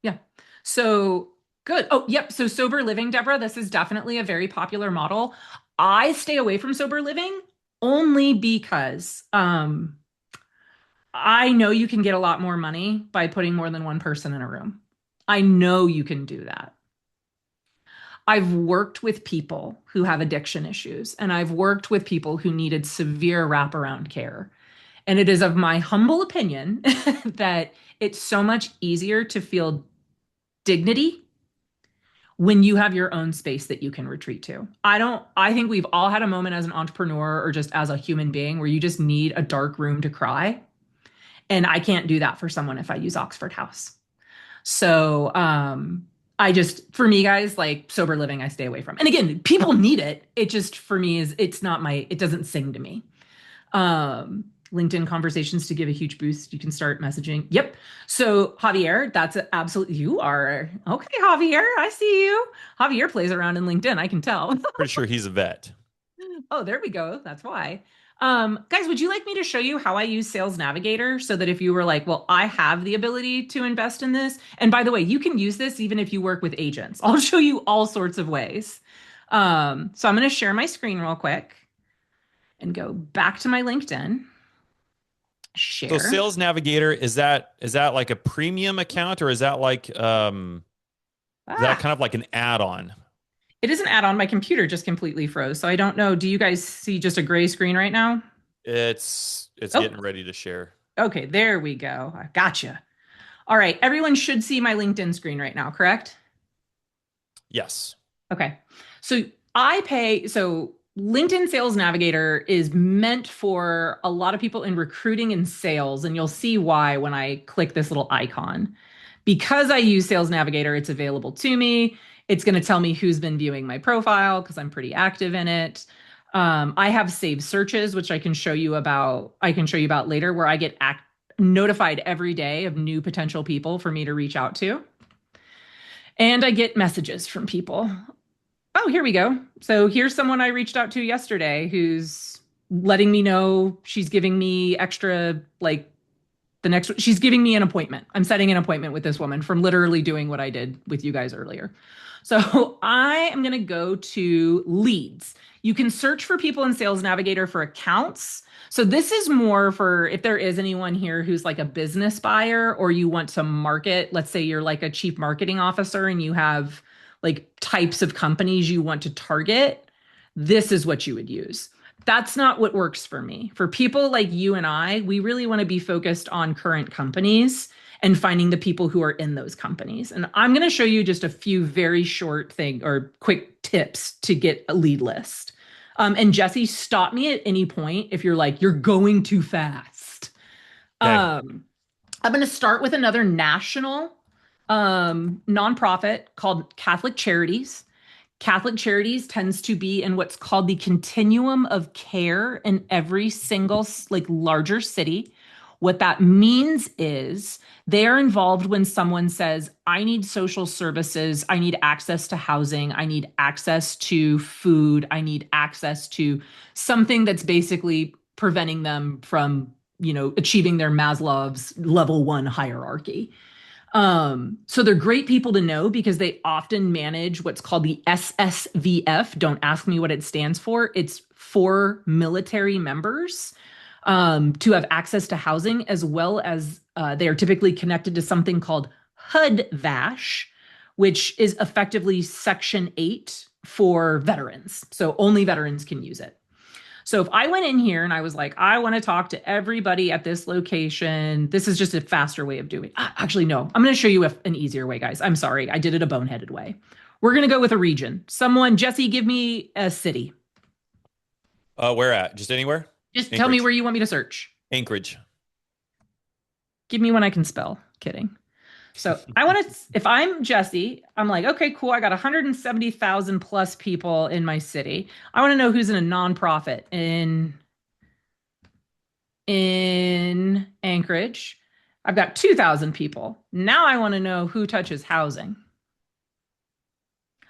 Yeah. So good. Oh, yep. So sober living, Deborah, this is definitely a very popular model. I stay away from sober living only because I know you can get a lot more money by putting more than one person in a room. I know you can do that. I've worked with people who have addiction issues, and I've worked with people who needed severe wraparound care. And it is of my humble opinion that it's so much easier to feel dignity when you have your own space that you can retreat to. I think we've all had a moment as an entrepreneur or just as a human being where you just need a dark room to cry. And I can't do that for someone if I use Oxford House. So, for me, guys, like sober living, I stay away from. And again, people need it. It just, for me, it doesn't sing to me. LinkedIn conversations to give a huge boost. You can start messaging. Yep. So Javier, that's absolutely, you are. Okay, Javier, I see you. Javier plays around in LinkedIn. I can tell. Pretty sure he's a vet. Oh, there we go. That's why. Guys, would you like me to show you how I use Sales Navigator so that if you were like, well, I have the ability to invest in this. And by the way, you can use this even if you work with agents. I'll show you all sorts of ways. So I'm going to share my screen real quick and go back to my LinkedIn. Share. So Sales Navigator, is that like a premium account or is that like, is that kind of like an add-on? It is an add-on. My computer just completely froze. So I don't know. Do you guys see just a gray screen right now? It's getting ready to share. Okay, there we go. I gotcha. All right. Everyone should see my LinkedIn screen right now, correct? Yes. Okay. So LinkedIn Sales Navigator is meant for a lot of people in recruiting and sales. And you'll see why when I click this little icon. Because I use Sales Navigator, it's available to me. It's going to tell me who's been viewing my profile because I'm pretty active in it. I have saved searches, which I can show you about later, where I get notified every day of new potential people for me to reach out to. And I get messages from people. Oh, here we go. So here's someone I reached out to yesterday who's letting me know she's giving me extra like The next, she's giving me an appointment. I'm setting an appointment with this woman from literally doing what I did with you guys earlier. So I am going to go to leads. You can search for people in Sales Navigator for accounts. So this is more for if there is anyone here who's like a business buyer or you want to market, let's say you're like a chief marketing officer and you have like types of companies you want to target, this is what you would use. That's not what works for me. For people like you and I, we really want to be focused on current companies and finding the people who are in those companies. And I'm going to show you just a few very short thing or quick tips to get a lead list. And Jesse, stop me at any point if you're like, you're going too fast. Okay. I'm going to start with another national nonprofit called Catholic Charities. Catholic Charities tends to be in what's called the continuum of care in every single like larger city. What that means is they are involved when someone says, I need social services, I need access to housing, I need access to food, I need access to something that's basically preventing them from, achieving their Maslow's level 1 hierarchy. So they're great people to know because they often manage what's called the SSVF. Don't ask me what it stands for. It's for military members to have access to housing, as well as they are typically connected to something called HUD-VASH, which is effectively Section 8 for veterans. So only veterans can use it. So if I went in here and I was like, I want to talk to everybody at this location, this is just a faster way of doing it. Actually, no, I'm going to show you an easier way, guys. I'm sorry. I did it a boneheaded way. We're going to go with a region. Someone, Jesse, give me a city. Where at? Just anywhere? Just Anchorage. Tell me where you want me to search. Anchorage. Give me one I can spell. Kidding. So I want to, if I'm Jesse, I'm like, okay, cool. I got 170,000 plus people in my city. I want to know who's in a nonprofit in Anchorage. I've got 2,000 people. Now I want to know who touches housing.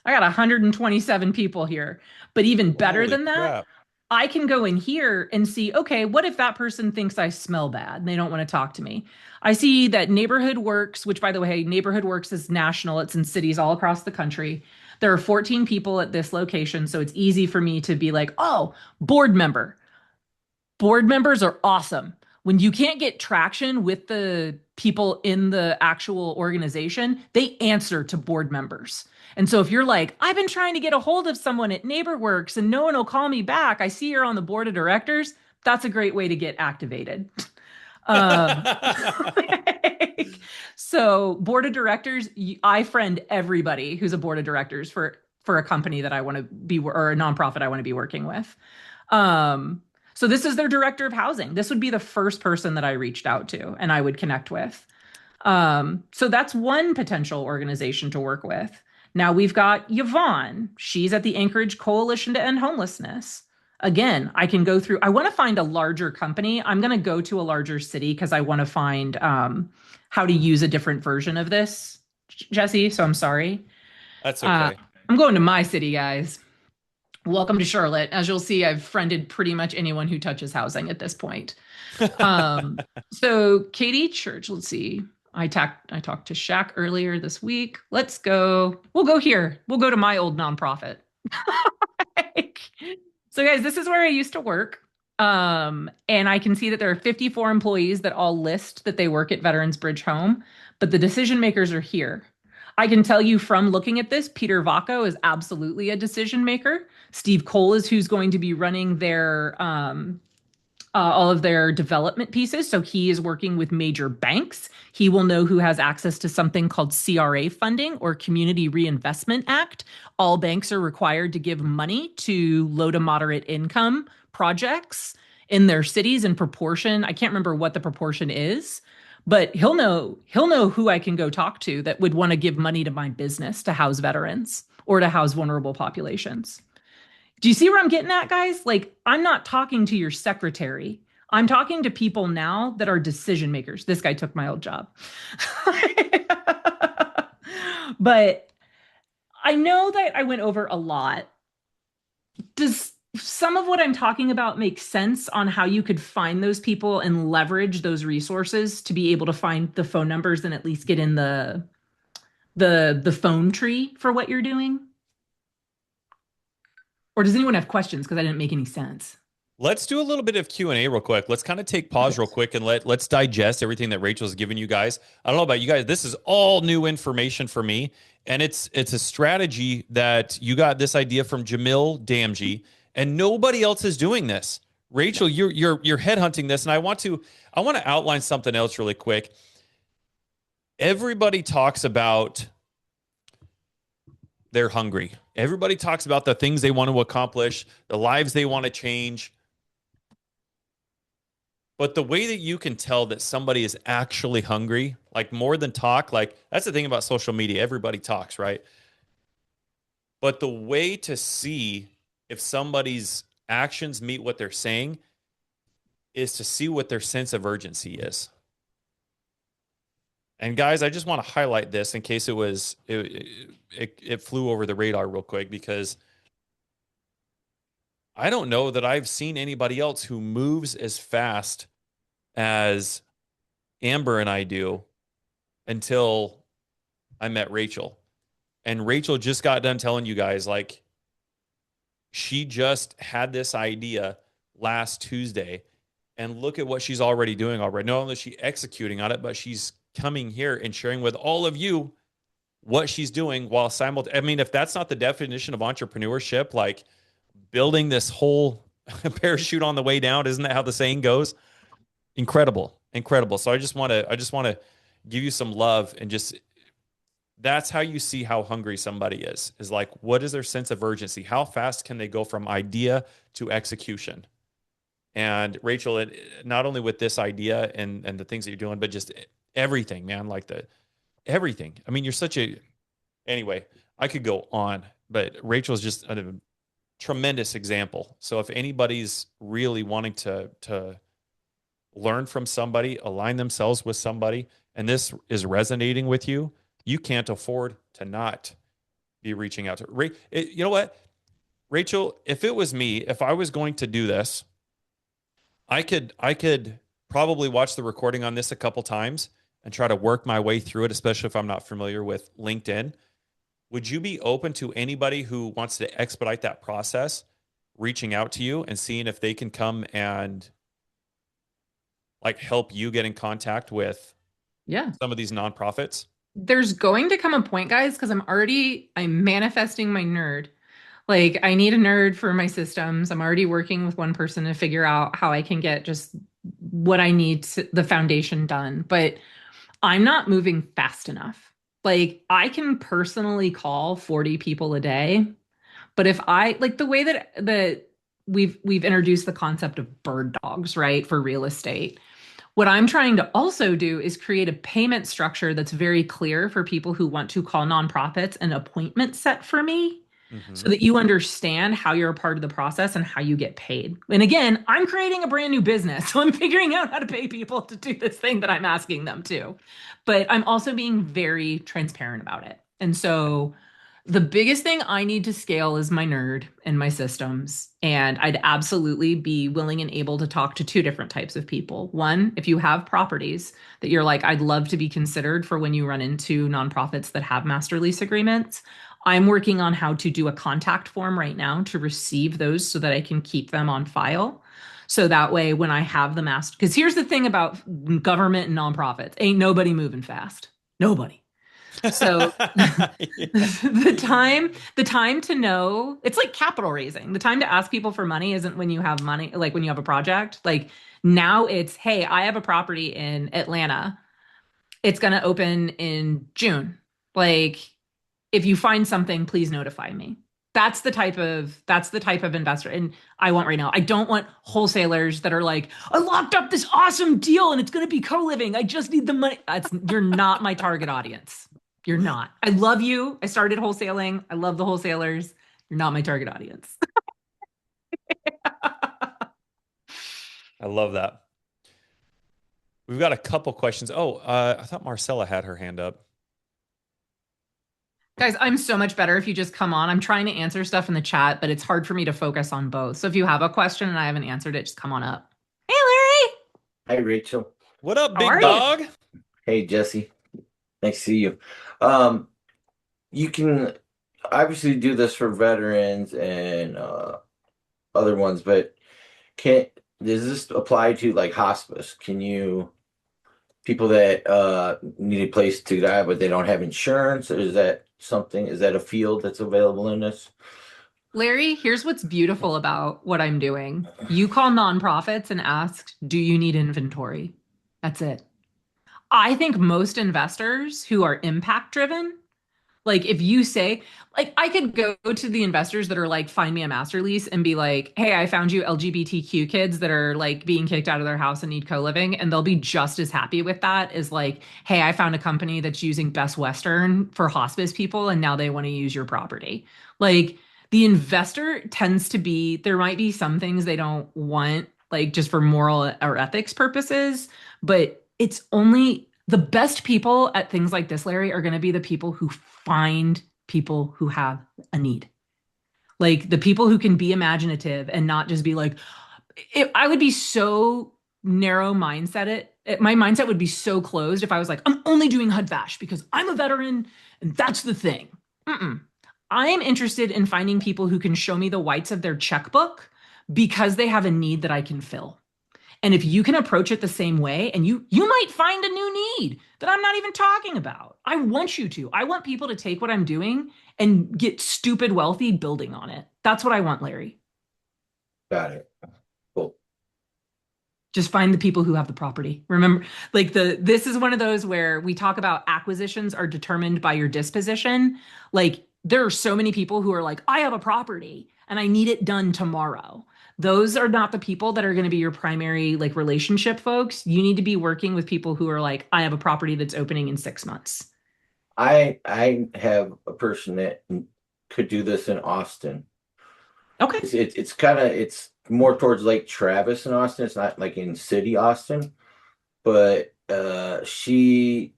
I got 127 people here. But even better Holy than that, crap. I can go in here and see, okay, what if that person thinks I smell bad and they don't want to talk to me? I see that Neighborhood Works, which by the way, Neighborhood Works is national. It's in cities all across the country. There are 14 people at this location. So it's easy for me to be like, oh, board member. Board members are awesome. When you can't get traction with the people in the actual organization, they answer to board members. And so if you're like, I've been trying to get a hold of someone at NeighborWorks and no one will call me back, I see you're on the board of directors, that's a great way to get activated. So board of directors, I friend everybody who's a board of directors for a company that I want to be, or a nonprofit I want to be working with. So this is their director of housing. This would be the first person that I reached out to and I would connect with. So that's one potential organization to work with. Now we've got Yvonne. She's at the Anchorage Coalition to End Homelessness. Again, I can go through, I want to find a larger company. I'm going to go to a larger city because I want to find how to use a different version of this, Jesse. So I'm sorry. That's okay. I'm going to my city, guys. Welcome to Charlotte. As you'll see, I've friended pretty much anyone who touches housing at this point. So Katie Church, let's see. I talked to Shaq earlier this week. Let's go. We'll go here. We'll go to my old nonprofit. So guys, this is where I used to work. And I can see that there are 54 employees that all list that they work at Veterans Bridge Home, but the decision makers are here. I can tell you from looking at this, Peter Vacco is absolutely a decision maker. Steve Cole is who's going to be running their all of their development pieces. So he is working with major banks. He will know who has access to something called CRA funding or Community Reinvestment Act. All banks are required to give money to low to moderate income projects in their cities in proportion. I can't remember what the proportion is, but he'll know who I can go talk to that would want to give money to my business to house veterans or to house vulnerable populations. Do you see where I'm getting at, guys? Like, I'm not talking to your secretary. I'm talking to people now that are decision makers. This guy took my old job. But I know that I went over a lot. Does some of what I'm talking about makes sense on how you could find those people and leverage those resources to be able to find the phone numbers and at least get in the phone tree for what you're doing. Or does anyone have questions? Because I didn't make any sense. Let's do a little bit of Q&A real quick. Let's kind of take pause real quick and let's digest everything that Rachel's given you guys. I don't know about you guys. This is all new information for me. And it's a strategy that you got this idea from Jamil Damji, and nobody else is doing this. Rachel, you're headhunting this, and I want to outline something else really quick. Everybody talks about they're hungry. Everybody talks about the things they want to accomplish, the lives they want to change. But the way that you can tell that somebody is actually hungry, like more than talk, like that's the thing about social media. Everybody talks, right? But the way to see if somebody's actions meet what they're saying is to see what their sense of urgency is. And guys, I just want to highlight this in case it flew over the radar real quick, because I don't know that I've seen anybody else who moves as fast as Amber and I do until I met Rachel. And Rachel just got done telling you guys, like, she just had this idea last Tuesday, and look at what she's already doing already. Not only is she executing on it, but she's coming here and sharing with all of you what she's doing while simultaneously. I mean, if that's not the definition of entrepreneurship, like building this whole parachute on the way down, isn't that how the saying goes? Incredible, incredible. So I just want to give you some love, and just that's how you see how hungry somebody is like, what is their sense of urgency? How fast can they go from idea to execution? And Rachel, not only with this idea and the things that you're doing, but just everything, man, like everything. I mean, anyway, I could go on, but Rachel's just a tremendous example. So if anybody's really wanting to learn from somebody, align themselves with somebody, and this is resonating with you, you can't afford to not be reaching out to. You know what, Rachel? If it was me, if I was going to do this, I could probably watch the recording on this a couple times and try to work my way through it, especially if I'm not familiar with LinkedIn. Would you be open to anybody who wants to expedite that process reaching out to you and seeing if they can come and like help you get in contact with some of these nonprofits? There's going to come a point, guys, because I'm manifesting my nerd. Like, I need a nerd for my systems. I'm already working with one person to figure out how I can get just what I need the foundation done. But I'm not moving fast enough. Like, I can personally call 40 people a day, but if I like the way that we've introduced the concept of bird dogs, right, for real estate. What I'm trying to also do is create a payment structure that's very clear for people who want to call nonprofits an appointment set for me, so that you understand how you're a part of the process and how you get paid. And again, I'm creating a brand new business, so I'm figuring out how to pay people to do this thing that I'm asking them to. But I'm also being very transparent about it. And so the biggest thing I need to scale is my nerd and my systems. And I'd absolutely be willing and able to talk to two different types of people. One, if you have properties that you're like, I'd love to be considered for when you run into nonprofits that have master lease agreements. I'm working on how to do a contact form right now to receive those so that I can keep them on file. So that way, when I have the master, because here's the thing about government and nonprofits, ain't nobody moving fast. Nobody. So the time to know, it's like capital raising. The time to ask people for money isn't when you have money, like when you have a project. Like now it's, hey, I have a property in Atlanta. It's going to open in June. Like, if you find something, please notify me. That's the type of investor. And I want right now. I don't want wholesalers that are like, I locked up this awesome deal and it's going to be co-living. I just need the money. You're not my target audience. You're not. I love you. I started wholesaling. I love the wholesalers. You're not my target audience. I love that. We've got a couple questions. Oh, I thought Marcella had her hand up. Guys, I'm so much better if you just come on. I'm trying to answer stuff in the chat, but it's hard for me to focus on both. So if you have a question and I haven't answered it, just come on up. Hey, Larry. Hi, Rachel. What up, How big are you? dog? Hey, Jesse. Nice to see you. Um, you can obviously do this for veterans and other ones, but can does this apply to like hospice? Can you people that need a place to die but they don't have insurance? Or is that something? Is that a field that's available in this? Larry, here's what's beautiful about what I'm doing. You call nonprofits and ask, do you need inventory? That's it. I think most investors who are impact driven, like if you say, like I could go to the investors that are like, find me a master lease and be like, hey, I found you LGBTQ kids that are like being kicked out of their house and need co-living. And they'll be just as happy with that as like, hey, I found a company that's using Best Western for hospice people and now they want to use your property. Like the investor tends to be, there might be some things they don't want, like just for moral or ethics purposes, but it's only the best people at things like this, Larry, are going to be the people who find people who have a need. Like the people who can be imaginative and not just be like, I would be so narrow mindset. My mindset would be so closed if I was like, I'm only doing HUD-VASH because I'm a veteran and that's the thing. Mm-mm. I am interested in finding people who can show me the whites of their checkbook because they have a need that I can fill. And if you can approach it the same way, and you might find a new need that I'm not even talking about. I want you to. I want people to take what I'm doing and get stupid wealthy building on it. That's what I want, Larry. Got it. Cool. Just find the people who have the property. Remember, like this is one of those where we talk about acquisitions are determined by your disposition. Like there are so many people who are like, I have a property and I need it done tomorrow. Those are not the people that are going to be your primary like relationship folks. You need to be working with people who are like, I have a property that's opening in 6 months. I have a person that could do this in Austin. Okay. It's kind of it's more towards Lake Travis in Austin. It's not like in city Austin, but she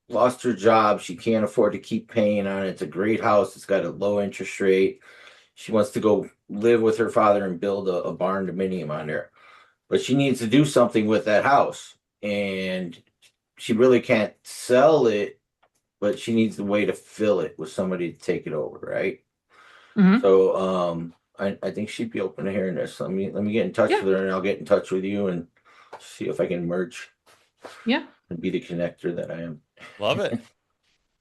lost her job. She can't afford to keep paying on it. It's a great house. It's got a low interest rate. She wants to go live with her father and build a barn dominium on there, but she needs to do something with that house, and she really can't sell it, but she needs the way to fill it with somebody to take it over, right? Mm-hmm. So I think she'd be open to hearing this. Let me get in touch with her, and I'll get in touch with you and see if I can merge. Yeah. And be the connector that I am. Love it.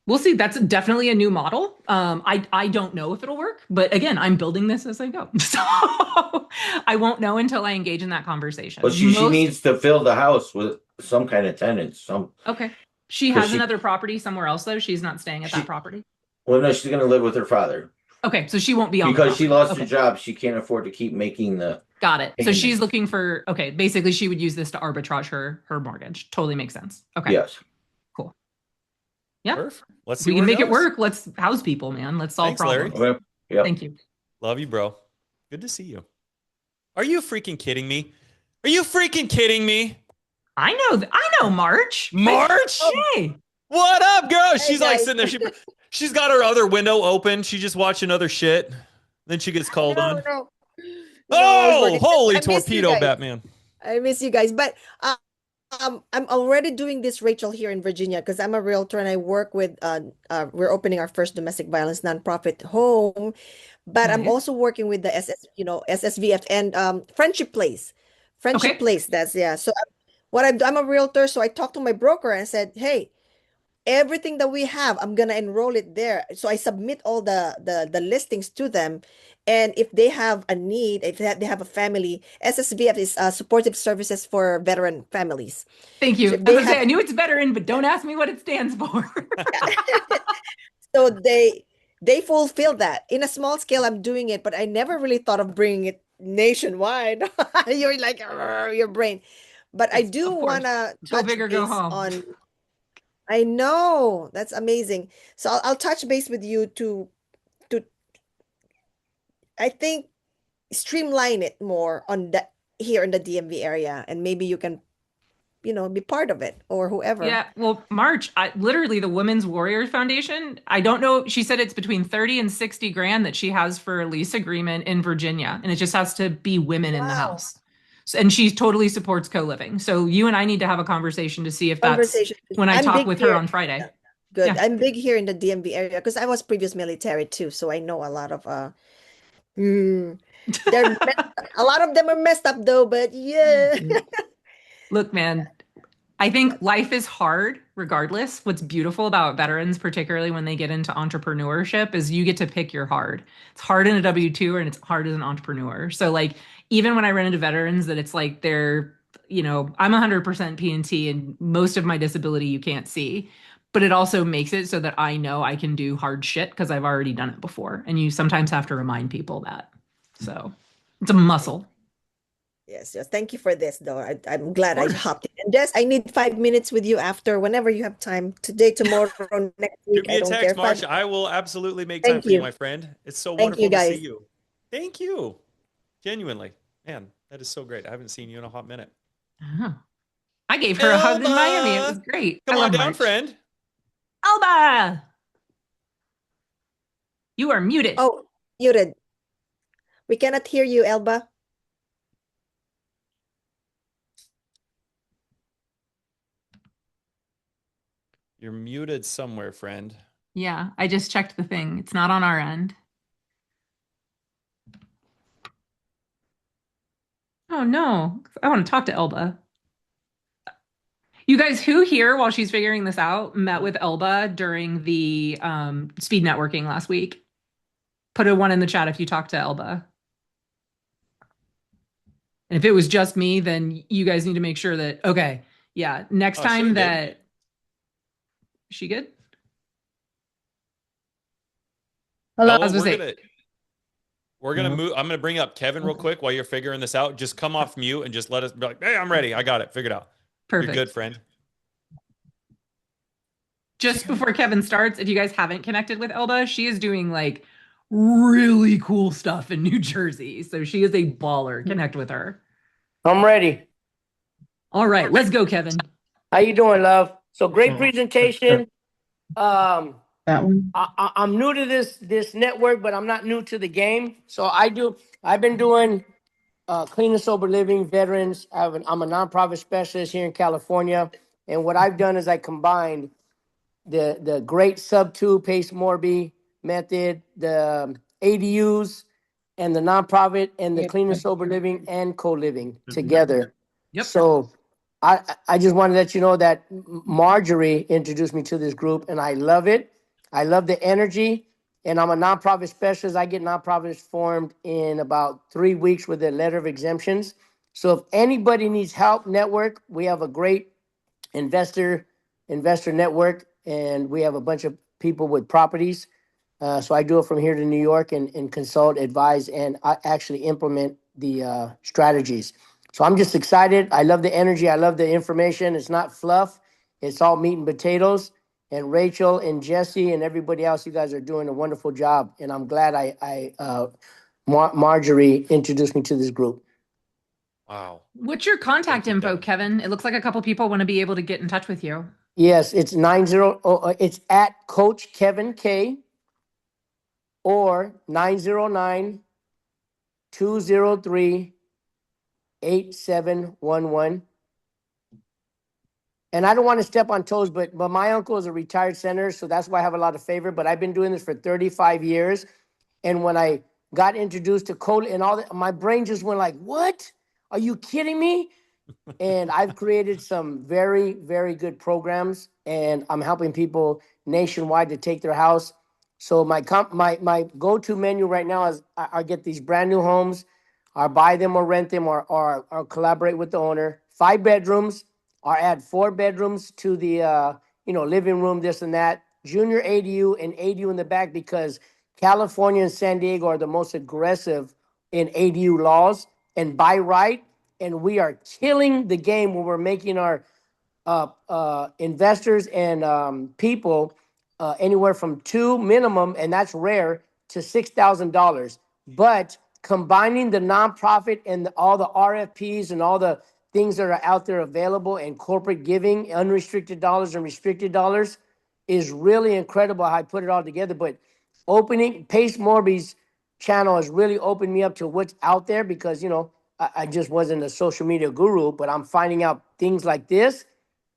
We'll see. That's definitely a new model. I don't know if it'll work, but again, I'm building this as I go. So I won't know until I engage in that conversation. But she needs to fill the house with some kind of tenants. Okay. She has another property somewhere else though. She's not staying at that property. Well, no, she's gonna live with her father. Okay, so she won't be on because she lost her job. She can't afford to keep making the. Got it. So she's looking for basically she would use this to arbitrage her mortgage. Totally makes sense. Okay. Yes. Cool. Yeah. Perfect. Let's see. We can make it work. Let's house people, man. Let's solve problems. Larry. Yep. Thank you. Love you, bro. Good to see you. Are you freaking kidding me? Are you freaking kidding me? I know March. March? Hey. What up, girl? She's Hey, like guys. sitting there. She's got her other window open. She just watching other shit. Then she gets called on. No. Oh, holy I miss you torpedo, guys. Batman. I miss you guys. But I'm already doing this, Rachel, here in Virginia because I'm a realtor and I work with we're opening our first domestic violence nonprofit home, but I'm Nice. also working with the SSVF and Friendship Place. Friendship Place, that's So I'm a realtor, so I talked to my broker and said, "Hey, everything that we have, I'm gonna enroll it there." So I submit all the listings to them, and if they have a need, if they have a family, SSVF is supportive services for veteran families. Thank you. So if they have, I knew it's veteran, but don't ask me what it stands for. so they fulfill that in a small scale. I'm doing it, but I never really thought of bringing it nationwide. You're like your brain, but I do want to Go touch big or go base home. on. I know that's amazing. So I'll touch base with you to I think streamline it more on the here in the DMV area, and maybe you can be part of it, or whoever. Yeah, well, March, literally the Women's Warriors Foundation, I don't know, she said it's between 30 and 60 grand that she has for a lease agreement in Virginia, and it just has to be women in the Wow. house. And she totally supports co-living. So you and I need to have a conversation to see if that's Conversation. when I I'm talk big with her here. on Friday. Yeah, good. Yeah. I'm big here in the DMV area because I was previous military too, so I know a lot of they're a lot of them are messed up though, but yeah. Look, man, I think life is hard regardless. What's beautiful about veterans, particularly when they get into entrepreneurship, is you get to pick your hard. It's hard in a W-2 and it's hard as an entrepreneur. So like even when I run into veterans that it's like I'm 100% P&T and most of my disability you can't see. But it also makes it so that I know I can do hard shit because I've already done it before. And you sometimes have to remind people that. So it's a muscle. Yes. Thank you for this, though. I'm glad I course. hopped in. And Jess, I need 5 minutes with you after, whenever you have time. Today, tomorrow, next Shoot week. me I a don't text, care. Marsh. I will absolutely make time Thank for you, you. my friend. It's so Thank you, wonderful to see guys. you. Thank you. Genuinely. Man, that is so great. I haven't seen you in a hot minute. Oh. I gave her a hug in Miami. It Elba! was great. Come I on love down, March. friend. Alba, you are muted. Oh, muted. We cannot hear you, Elba. You're muted somewhere, friend. Yeah, I just checked the thing. It's not on our end. Oh no, I want to talk to Elba. You guys, who here, while she's figuring this out, met with Elba during the speed networking last week? Put a one in the chat if you talked to Elba. And if it was just me, then you guys need to make sure that, okay, yeah, next time that. She good? Hello. I was We're gonna move. I'm gonna bring up Kevin real quick while you're figuring this out. Just come off mute and just let us be like, hey, I'm ready. I got it. Figured out. Perfect. You're good, friend. Just before Kevin starts, if you guys haven't connected with Elba, she is doing like really cool stuff in New Jersey. So she is a baller. Connect with her. I'm ready. All right, let's go, Kevin. How you doing, love? So great presentation. That one. I'm new to this network, but I'm not new to the game. So I've been doing clean and sober living, veterans. I'm a nonprofit specialist here in California, and what I've done is I combined the great sub-2 Pace Morby method, the ADUs, and the nonprofit, and the clean and sober living and co-living together. Yep. So I just want to let you know that Marjorie introduced me to this group, and I love it. I love the energy, and I'm a nonprofit specialist. I get nonprofits formed in about 3 weeks with a letter of exemptions. So if anybody needs help, network, we have a great investor network, and we have a bunch of people with properties. So I do it from here to New York and consult, advise, and I actually implement the strategies. So I'm just excited. I love the energy. I love the information. It's not fluff. It's all meat and potatoes. And Rachel and Jesse and everybody else, you guys are doing a wonderful job. And I'm glad Marjorie introduced me to this group. Wow. What's your contact info, Kevin? It looks like a couple people want to be able to get in touch with you. Yes, it's it's at Coach Kevin K or 909-203-8711. And I don't want to step on toes, but my uncle is a retired senator, so that's why I have a lot of favor. But I've been doing this for 35 years. And when I got introduced to coal and all that, my brain just went like, what? Are you kidding me? And I've created some very, very good programs, and I'm helping people nationwide to take their house. So my go-to menu right now is I get these brand new homes, or buy them or rent them or collaborate with the owner. 5 bedrooms, or add 4 bedrooms to the living room, this and that. Junior ADU and ADU in the back, because California and San Diego are the most aggressive in ADU laws and by right. And we are killing the game when we're making our investors and people anywhere from 2 minimum, and that's rare, to $6,000. But combining the nonprofit and all the RFPs and all the things that are out there available and corporate giving, unrestricted dollars and restricted dollars is really incredible how I put it all together. But opening Pace Morby's channel has really opened me up to what's out there because, you know, I just wasn't a social media guru, but I'm finding out things like this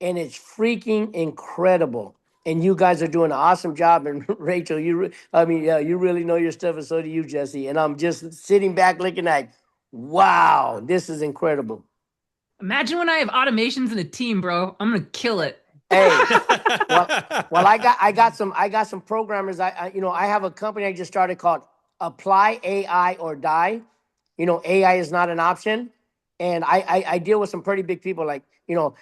and it's freaking incredible. And you guys are doing an awesome job. And Rachel, you really know your stuff, and so do you, Jesse. And I'm just sitting back looking like, wow, this is incredible. Imagine when I have automations in a team, bro. I'm gonna kill it. Hey, well, I got some programmers. I have a company I just started called Apply AI or Die. You know, AI is not an option, and I deal with some pretty big people. Like, you know,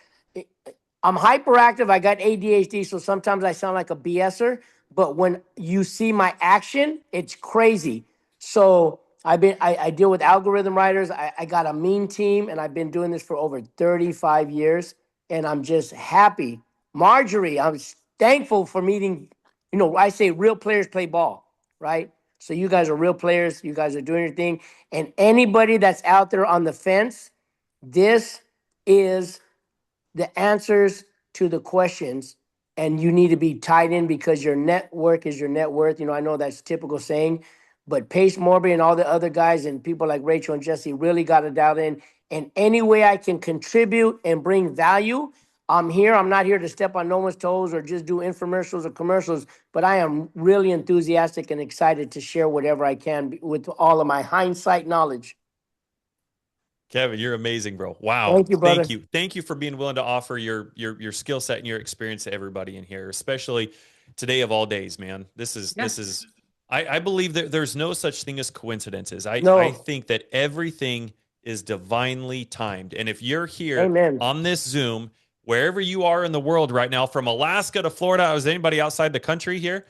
I'm hyperactive. I got ADHD, so sometimes I sound like a BSer. But when you see my action, it's crazy. So I deal with algorithm writers. I got a mean team, and I've been doing this for over 35 years, and I'm just happy. Marjorie, I'm thankful for meeting, you know, I say real players play ball, right? So you guys are real players. You guys are doing your thing. And anybody that's out there on the fence, this is the answers to the questions, and you need to be tied in because your network is your net worth. You know, I know that's typical saying, but Pace Morby and all the other guys and people like Rachel and Jesse really got it dialed in. And any way I can contribute and bring value, I'm here. I'm not here to step on no one's toes or just do infomercials or commercials, but I am really enthusiastic and excited to share whatever I can with all of my hindsight knowledge. Kevin, you're amazing, bro. Wow. Thank you, brother. Thank you for being willing to offer your skill set and your experience to everybody in here, especially today of all days, man. This is I believe that there's no such thing as coincidences. I think that everything is divinely timed. And if you're here on this Zoom, wherever you are in the world right now, from Alaska to Florida, is anybody outside the country here?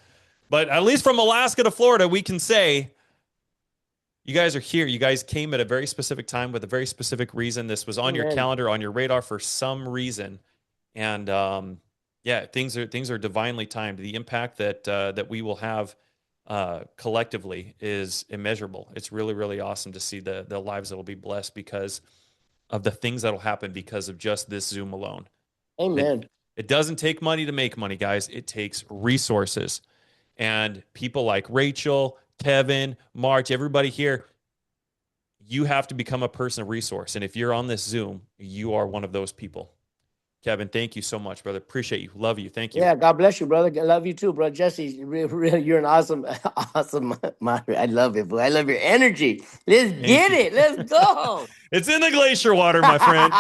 But at least from Alaska to Florida, we can say you guys are here. You guys came at a very specific time with a very specific reason. This was on your calendar, on your radar for some reason. And things are divinely timed. The impact that we will have collectively is immeasurable. It's really, really awesome to see the lives that will be blessed because of the things that will happen because of just this Zoom alone. Amen. It doesn't take money to make money, guys. It takes resources. And people like Rachel, Kevin, March, everybody here, you have to become a person of resource. And if you're on this Zoom, you are one of those people. Kevin, thank you so much, brother. Appreciate you. Love you. Thank you. Yeah, God bless you, brother. I love you too, bro. Jesse, really, you're an awesome moderator. I love it, bro. I love your energy. Let's get it. Let's go. It's in the glacier water, my friend.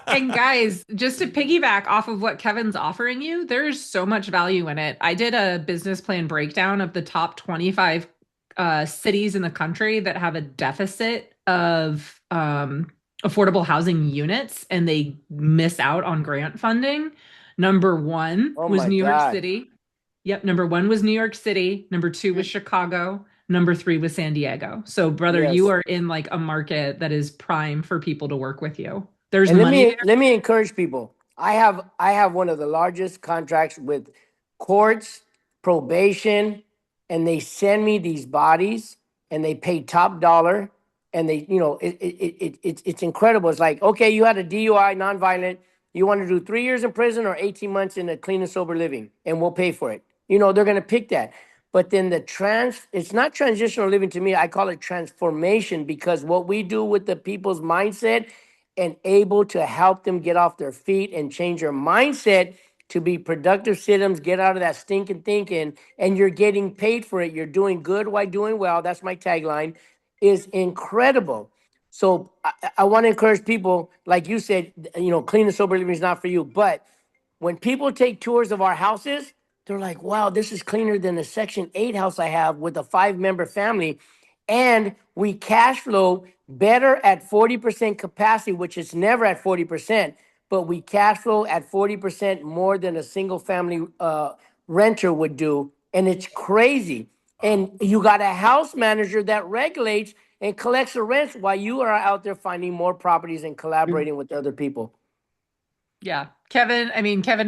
And guys, just to piggyback off of what Kevin's offering you, there's so much value in it. I did a business plan breakdown of the top 25 cities in the country that have a deficit of affordable housing units and they miss out on grant funding. Number one was New York City. Yep. Number one was New York City. Number two was Chicago. Number three was San Diego. So brother, you are in like a market that is prime for people to work with you. There's money. Let me encourage people. I have one of the largest contracts with courts, probation, and they send me these bodies and they pay top dollar. And they, you know, it's incredible. It's like, okay, you had a DUI, nonviolent. You want to do 3 years in prison or 18 months in a clean and sober living, and we'll pay for it. You know, they're going to pick that. But then it's not transitional living to me. I call it transformation because what we do with the people's mindset and able to help them get off their feet and change their mindset to be productive citizens, get out of that stinking thinking, and you're getting paid for it. You're doing good while doing well. That's my tagline. Is incredible. So I want to encourage people, like you said, you know, clean and sober living is not for you. But when people take tours of our houses, they're like, wow, this is cleaner than a Section 8 house I have with a 5-member family. And we cash flow better at 40% capacity, which is never at 40%, but we cash flow at 40% more than a single family renter would do. And it's crazy. And you got a house manager that regulates and collects the rents while you are out there finding more properties and collaborating with other people. Yeah. Kevin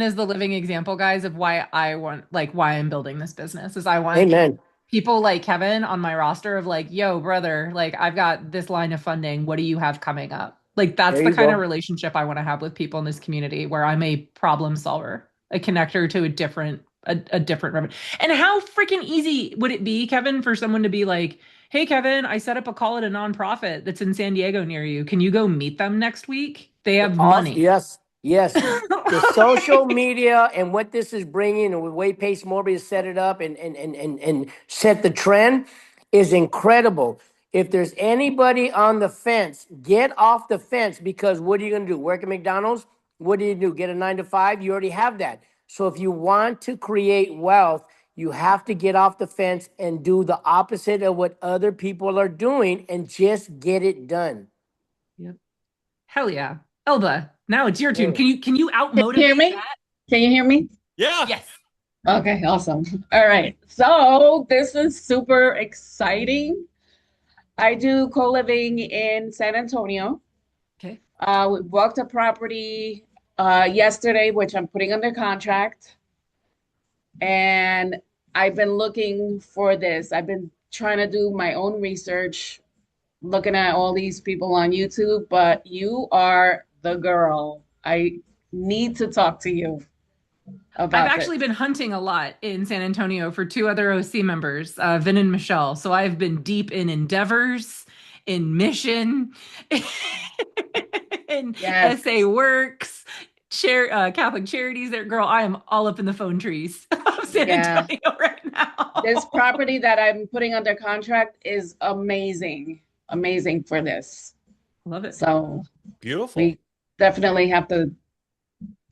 is the living example, guys, of why I'm building this business is I want people like Kevin on my roster of like, yo, brother, like I've got this line of funding. What do you have coming up? Like that's There the you kind of go. relationship I want to have with people in this community where I'm a problem solver, a connector to a different revenue. And how freaking easy would it be, Kevin, for someone to be like, "Hey, Kevin, I set up a call at a nonprofit that's in San Diego near you. Can you go meet them next week? They have money." Yes, yes. The social media and what this is bringing, and the way Pace Morby has set it up and set the trend is incredible. If there's anybody on the fence, get off the fence, because what are you going to do? Work at McDonald's? What do? Get a 9 to 5? You already have that. So if you want to create wealth, you have to get off the fence and do the opposite of what other people are doing and just get it done. Yep. Hell yeah. Elba, now it's your turn. Yeah. Can you out Can you hear motivate me? that? Can you hear me? Yeah. Yes. Okay, awesome. All right. So this is super exciting. I do co-living in San Antonio. Okay. We booked a property yesterday, which I'm putting under contract. And I've been looking for this. I've been trying to do my own research, looking at all these people on YouTube, but you are the girl. I need to talk to you I've about actually this. been hunting a lot in San Antonio for two other OC members, Vin and Michelle. So I've been deep in Endeavors, in Mission, in Yes, SA Works, Catholic Charities. There, girl, I am all up in the phone trees of San yeah. Antonio right now. This property that I'm putting under contract is amazing, amazing for this. Love it. So Beautiful. we definitely have to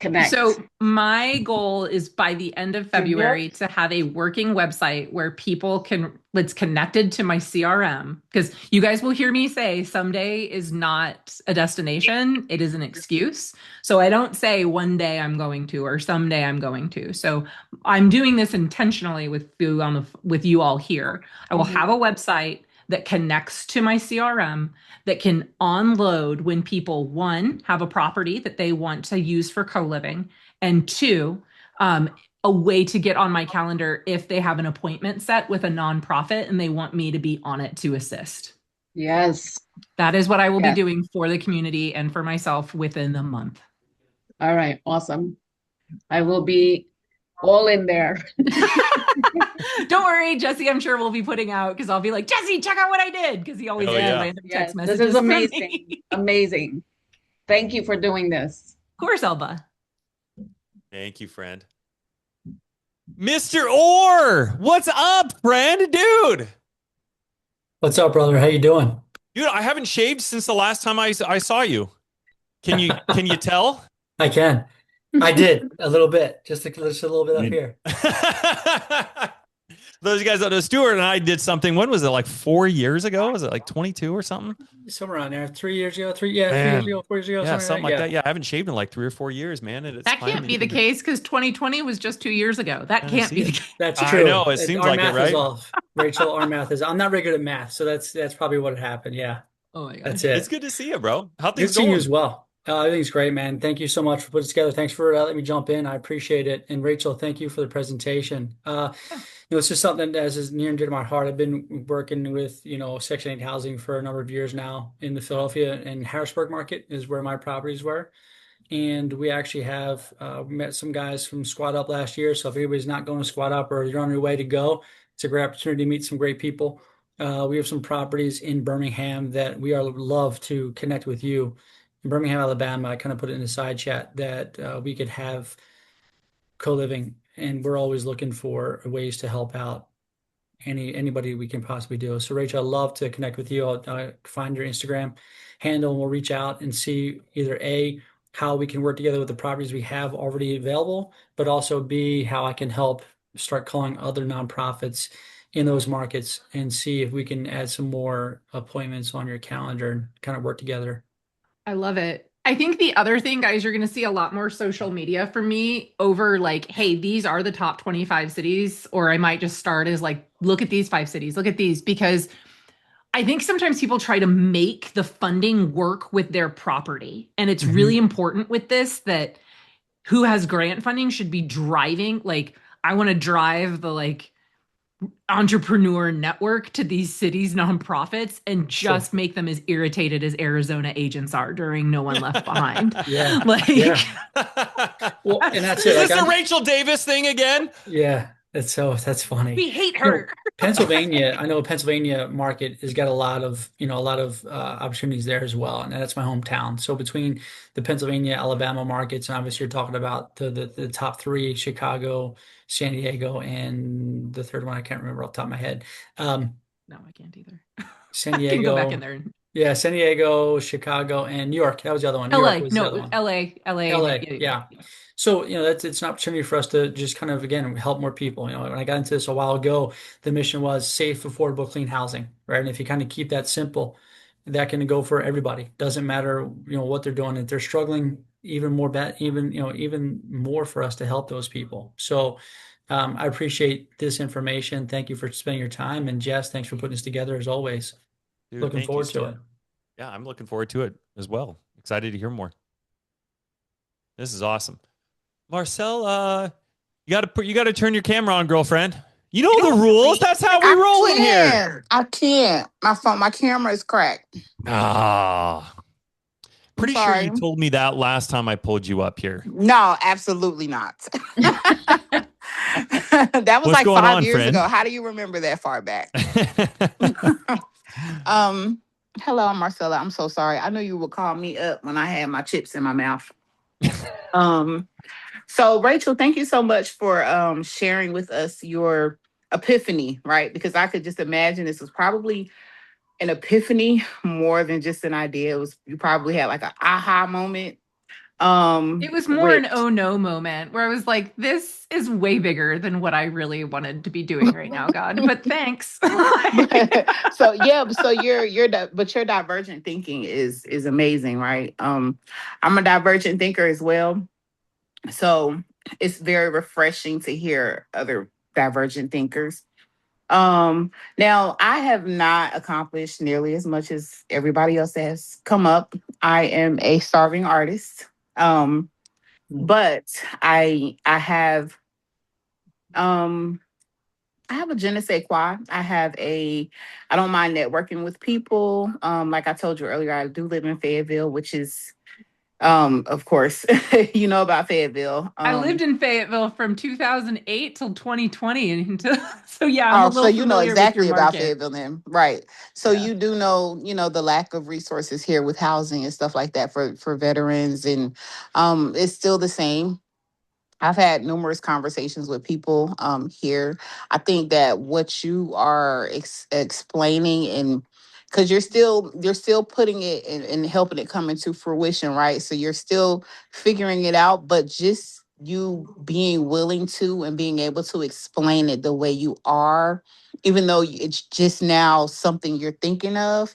connect. So my goal is by the end of February to have a working website where people it's connected to my CRM, because you guys will hear me say someday is not a destination. It is an excuse. So I don't say one day I'm going to, or someday I'm going to. So I'm doing this intentionally with you all here. I will have a website that connects to my CRM, that can onload when people, one, have a property that they want to use for co-living, and two, a way to get on my calendar if they have an appointment set with a nonprofit and they want me to be on it to assist. Yes. That is what I will be Yes. doing for the community and for myself within the month. All right. Awesome. I will be all in there. Don't worry, Jesse, I'm sure we'll be putting out, because I'll be like, Jesse, check out what I did, because he always Oh, has yeah. random Yes, text this messages. is from amazing. me. Amazing. Thank you for doing this. Of course, Elba. Thank you, friend. Mr. Orr, what's up, friend? Dude. What's up, brother? How you doing? Dude, I haven't shaved since the last time I saw you. Can you tell? I can. I did a little bit, just a little bit up here. Those guys that know, Stuart and I did something. When was it? Like 4 years ago? Was it like 22 or something? Somewhere around there. 3 years ago, 3 Man. years ago, 4 years ago, Yeah, something like that. Yeah. Yeah, I haven't shaved in like 3 or 4 years, man. And it's That can't be the case, because 2020 was just 2 years ago. That can't be the case. That's I true. know, it seems our like it, math right? is off. Rachel, our math is. I'm not very good at math, so that's probably what happened. Yeah, Oh my God. that's it. It's good to see you, bro. How Good things seeing you going? as well. Everything's great, man. Thank you so much for putting it together. Thanks for letting me jump in. I appreciate it. And Rachel, thank you for the presentation. It's just something that is near and dear to my heart. I've been working with, Section 8 housing for a number of years now in the Philadelphia and Harrisburg market is where my properties were. And we actually have met some guys from Squad Up last year. So if anybody's not going to Squad Up or you're on your way to go, it's a great opportunity to meet some great people. We have some properties in Birmingham that we are love to connect with you. In Birmingham, Alabama, I kind of put it in the side chat that we could have co-living, and we're always looking for ways to help out anybody we can possibly do. So Rachel, I'd love to connect with you. I'll find your Instagram handle and we'll reach out and see either A, how we can work together with the properties we have already available, but also B, how I can help start calling other nonprofits in those markets and see if we can add some more appointments on your calendar and kind of work together. I love it. I think the other thing, guys, you're going to see a lot more social media from me over like, hey, these are the top 25 cities. Or I might just start as like, look at these 5 cities, look at these, because I think sometimes people try to make the funding work with their property. And it's really important with this that who has grant funding should be driving. Like, I want to drive the entrepreneur network to these cities' nonprofits and just make them as irritated as Arizona agents are during No One Left Behind. Yeah. Like, Yeah. Well, and that's it. Is Like this the Rachel Davis thing again? Yeah, that's funny. we hate You know, her. Pennsylvania, I know Pennsylvania market has got a lot of, opportunities there as well. And that's my hometown. So between the Pennsylvania, Alabama markets, and obviously you're talking about the top three, Chicago, San Diego, and the third one I can't remember off the top of my head. No, I can't either. San I can go back Diego. in there. Yeah, San Diego, Chicago, and New York. That was the other one. New York LA. was the other No, one. LA. Yeah. So, it's an opportunity for us to just kind of, again, help more people. When I got into this a while ago, the mission was safe, affordable, clean housing, right? And if you kind of keep that simple, that can go for everybody. Doesn't matter, what they're doing. If they're struggling, even more bad, even more for us to help those people. So, I appreciate this information. Thank you for spending your time. And Jess, thanks for putting this together as always. Dude, Looking forward to it. Yeah, I'm looking forward to it as well. Excited to hear more. This is awesome. Marcel, you got to turn your camera on, girlfriend. You know the rules. That's how we roll in here. I can't. My camera is cracked. Ah. Pretty sure Sorry. you told me that last time I pulled you up here. No, absolutely not. That was What's like going 5 on, years friend? ago. How do you remember that far back? Hello, I'm Marcella. I'm so sorry. I knew you would call me up when I had my chips in my mouth. So Rachel, thank you so much for sharing with us your epiphany, right? Because I could just imagine this was probably an epiphany more than just an idea. You probably had like an aha moment. It was more an oh no moment where I was like, this is way bigger than what I really wanted to be doing right now, God. But thanks. So your divergent thinking is amazing, right? I'm a divergent thinker as well. So it's very refreshing to hear other divergent thinkers. Now I have not accomplished nearly as much as everybody else has come up. I am a starving artist. But I have a je ne sais quoi. I don't mind networking with people. Like I told you earlier, I do live in Fayetteville, which is of course, you know about Fayetteville. I lived in Fayetteville from 2008 till 2020 so yeah, I'm a little so you know familiar exactly with your about market. Fayetteville then, right? So Yeah. you do know, the lack of resources here with housing and stuff like that for veterans, and it's still the same. I've had numerous conversations with people here. I think that what you are explaining, and because you're still putting it and helping it come into fruition, right? So you're still figuring it out, but just you being willing to and being able to explain it the way you are, even though it's just now something you're thinking of.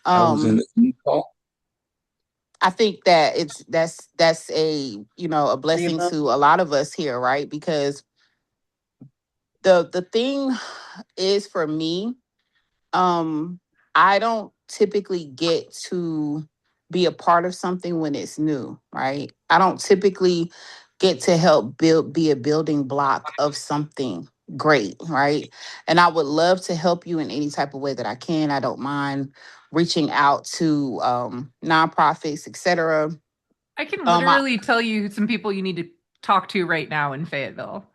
I was in the call. I think that that's a blessing to a lot of us here, right? Because the thing is, for me, I don't typically get to be a part of something when it's new, right? I don't typically get to help be a building block of something great, right? And I would love to help you in any type of way that I can. I don't mind reaching out to nonprofits, etc. I can literally tell you some people you need to talk to right now in Fayetteville.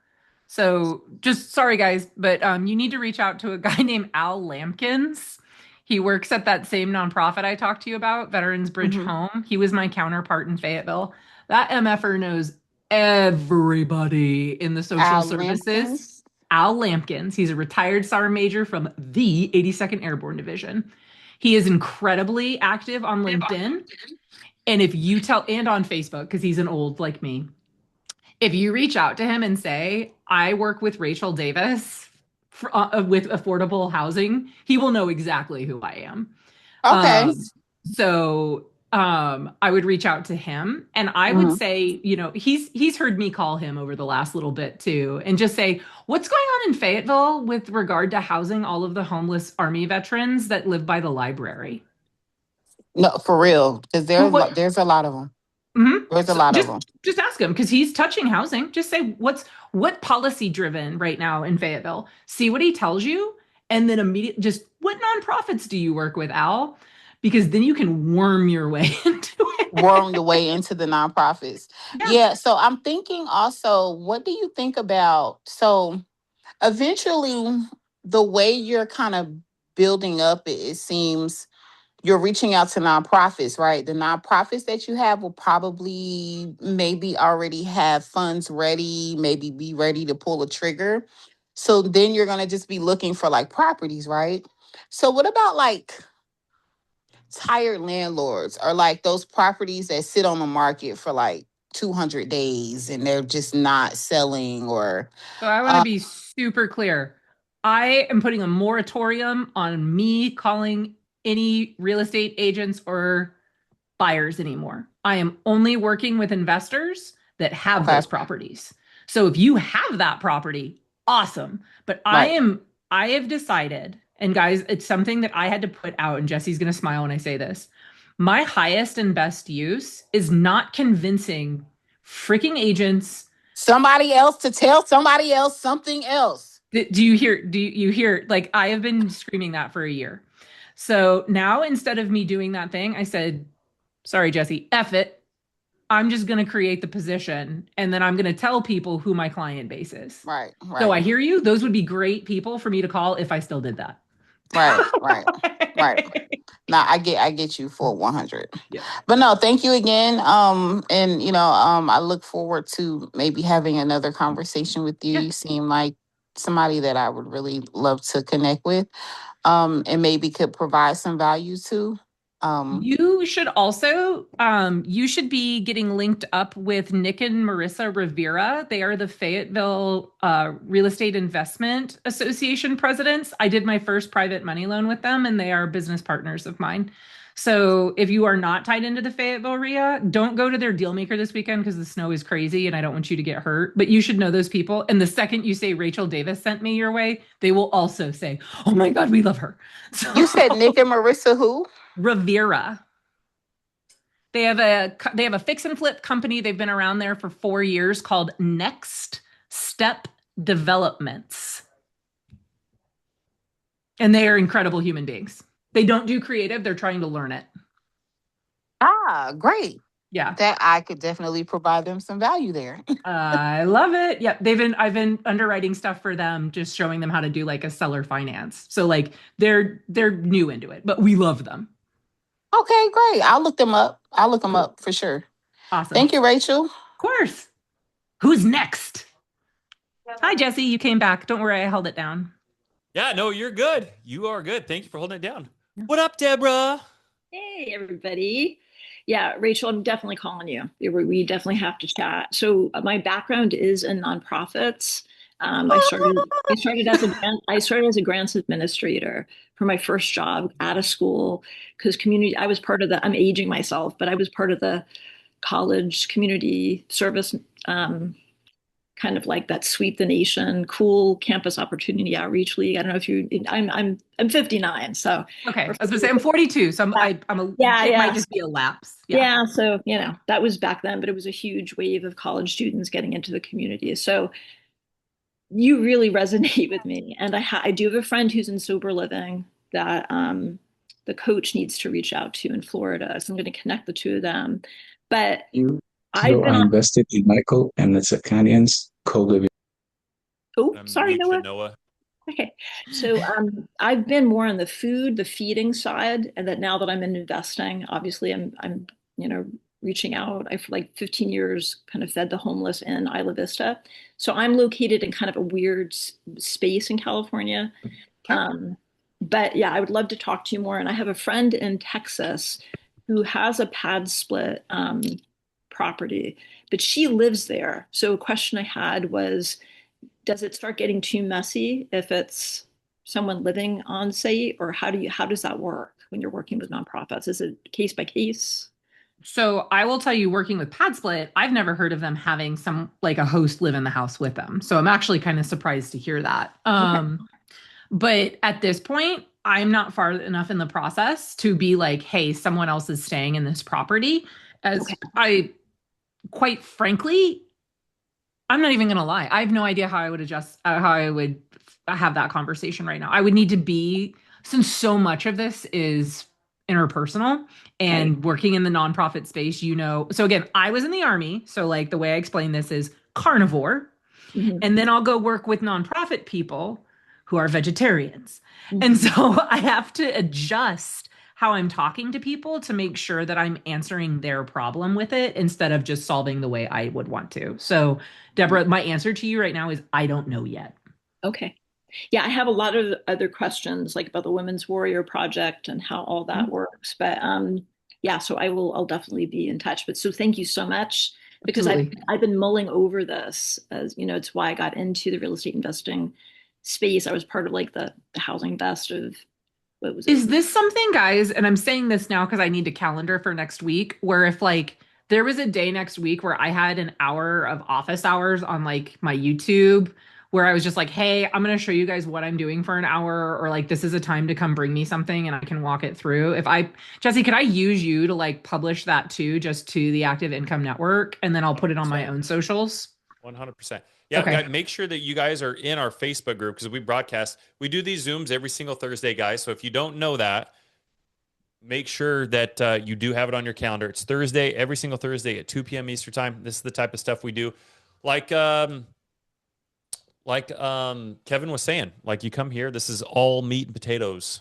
So just sorry, guys, but you need to reach out to a guy named Al Lampkins. He works at that same nonprofit I talked to you about, Veterans Bridge Home. He was my counterpart in Fayetteville. That MFer knows everybody in the social Al services. Lampkins. Al Lampkins. He's a retired sergeant major from the 82nd Airborne Division. He is incredibly active on LinkedIn. And if you and on Facebook, because he's an old like me, if you reach out to him and say, I work with Rachel Davis with affordable housing, he will know exactly who I am. Okay. I would reach out to him, and I would say, he's heard me call him over the last little bit too, and just say, what's going on in Fayetteville with regard to housing all of the homeless Army veterans that live by the library? No, for real, because there's a lot of them. Mm-hmm. There's a lot of them. Just ask him, because he's touching housing. Just say, what's what policy driven right now in Fayetteville, see what he tells you, and then immediately just what nonprofits do you work with, Al? Because then you can worm your way into it. Worm the way into the nonprofits. Yeah. So I'm thinking also, what do you think about, so eventually the way you're kind of building up, it seems you're reaching out to nonprofits, right? The nonprofits that you have will probably maybe already have funds ready, maybe be ready to pull a trigger. So then you're going to just be looking for like properties, right? So what about like tired landlords, or like those properties that sit on the market for like 200 days and they're just not selling? Or So I want to be super clear. I am putting a moratorium on me calling any real estate agents or buyers anymore. I am only working with investors that have those properties. So if you have that property, awesome. But I have decided, and guys, it's something that I had to put out, and Jesse's going to smile when I say this. My highest and best use is not convincing freaking agents, somebody else to tell somebody else something else. Do you hear, like, I have been screaming that for a year. So now instead of me doing that thing, I said, sorry, Jesse, F it. I'm just going to create the position, and then I'm going to tell people who my client base is. Right. So I hear you. Those would be great people for me to call if I still did that. Right. Now I get you for 100. Yeah. But no, thank you again. And I look forward to maybe having another conversation with you. Yeah. You seem like somebody that I would really love to connect with. And maybe could provide some value to. You should also, you should be getting linked up with Nick and Marissa Rivera. They are the Fayetteville Real Estate Investment Association presidents. I did my first private money loan with them, and they are business partners of mine. So if you are not tied into the Fayetteville RIA, don't go to their deal maker this weekend because the snow is crazy and I don't want you to get hurt. But you should know those people. And the second you say Rachel Davis sent me your way, they will also say, oh my God, we love her. So, you said Nick and Marissa who? Rivera. They have a fix and flip company. They've been around there for 4 years called Next Step Developments. And they are incredible human beings. They don't do creative. They're trying to learn it. Ah, great. Yeah. That I could definitely provide them some value there. I love it. Yeah. I've been underwriting stuff for them, just showing them how to do like a seller finance. So like they're new into it, but we love them. Okay, great. I'll look them up. Up for sure. Awesome. Thank you, Rachel. Of course. Who's next? Hi, Jesse. You came back. Don't worry. I held it down. Yeah, no, you're good. You are good. Thank you for holding it down. What up, Deborah? Hey, everybody. Yeah, Rachel, I'm definitely calling you. We definitely have to chat. So my background is in nonprofits. I started as a grants administrator for my first job out of school because I was part of I'm aging myself, but I was part of the college community service, kind of like that Sweep the Nation, cool campus opportunity outreach league. I don't know if I'm 59, so okay. I was gonna say I'm 42, so it might just be a lapse. Yeah. So that was back then, but it was a huge wave of college students getting into the community. So you really resonate with me, and I do have a friend who's in sober living that the coach needs to reach out to in Florida. So I'm going to connect the two of them. But I invested in Michael and it's a Canadian's co-living. Oh, sorry, Noah. Okay. So I've been more on the feeding side, and that now that I'm in investing, obviously I'm reaching out. I for like 15 years kind of fed the homeless in Isla Vista. So I'm located in kind of a weird space in California. But yeah, I would love to talk to you more. And I have a friend in Texas who has a pad split property, but she lives there. So a question I had was, does it start getting too messy if it's someone living on site, or how does that work when you're working with nonprofits? Is it case by case? So I will tell you, working with Pad Split, I've never heard of them having a host live in the house with them. So I'm actually kind of surprised to hear that. Okay. But at this point, I'm not far enough in the process to be like, hey, someone else is staying in this property. Quite frankly, I'm not even gonna lie. I have no idea how I would adjust, how I would have that conversation right now. I would need to be, since so much of this is interpersonal and working in the nonprofit space, you know. So again, I was in the Army. So like the way I explain this is carnivore. And then I'll go work with nonprofit people who are vegetarians. And so I have to adjust how I'm talking to people to make sure that I'm answering their problem with it instead of just solving the way I would want to. So, Deborah, my answer to you right now is I don't know yet. Okay. Yeah, I have a lot of other questions like about the Women's Warrior Project and how all that works. But yeah, so I'll definitely be in touch. But so thank you so much because I've been mulling over this as you know, it's why I got into the real estate investing space. I was part of like the HUD-VASH of what was it? Is this something, guys, and I'm saying this now because I need a calendar for next week, where if like there was a day next week where I had an hour of office hours on like my YouTube where I was just like, hey, I'm going to show you guys what I'm doing for an hour, or like, this is a time to come bring me something and I can walk it through. Jesse, could I use you to like publish that too, just to the Active Income Network? And then I'll put it on my own socials. 100%. Yeah. Okay. Make sure that you guys are in our Facebook group because we broadcast, we do these Zooms every single Thursday, guys. So if you don't know that, make sure that you do have it on your calendar. It's Thursday, every single Thursday at 2 p.m. Eastern time. This is the type of stuff we do. Like Kevin was saying, like you come here, this is all meat and potatoes.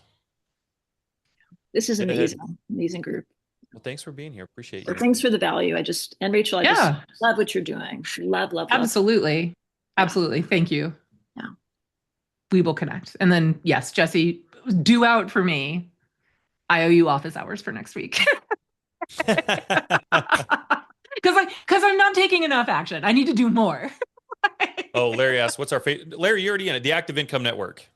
This is amazing group. Well, thanks for being here. Appreciate you. Thanks for the value. And Rachel, I just love what you're doing. Love. Absolutely. Absolutely. Thank you. Yeah. We will connect. And then yes, Jesse, due out for me. I owe you office hours for next week. Because I'm not taking enough action. I need to do more. Oh, Larry asked, what's our Larry, you're already in it. The Active Income Network.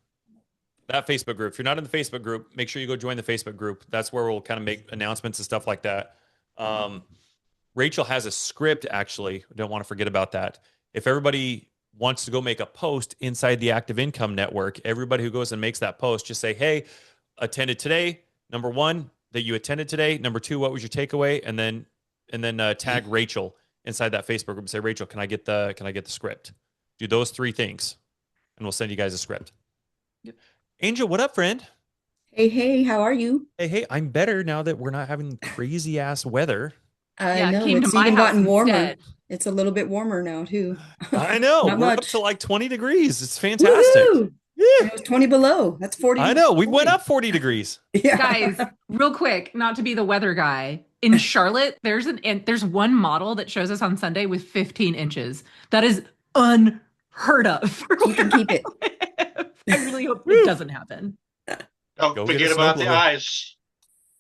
That Facebook group. If you're not in the Facebook group, make sure you go join the Facebook group. That's where we'll kind of make announcements and stuff like that. Rachel has a script, actually. Don't want to forget about that. If everybody wants to go make a post inside the Active Income Network, everybody who goes and makes that post, just say, hey, attended today. Number one, that you attended today. Number two, what was your takeaway? And then tag Rachel inside that Facebook group and say, Rachel, can I get the script? Do those three things, and we'll send you guys a script. Yep. Angel, what up, friend? Hey, how are you? Hey, I'm better now that we're not having crazy ass weather. I know it's even gotten warmer. Instead. It's a little bit warmer now too. I know. We're up to like 20 degrees. It's fantastic. Woo-hoo! Yeah, it was 20 below. That's 40. I know. We went up 40 degrees. Yeah. Guys, real quick, not to be the weather guy. In Charlotte, there's one model that shows us on Sunday with 15 inches. That is unheard of. You can keep it. I really hope it doesn't happen. Don't forget about the ice.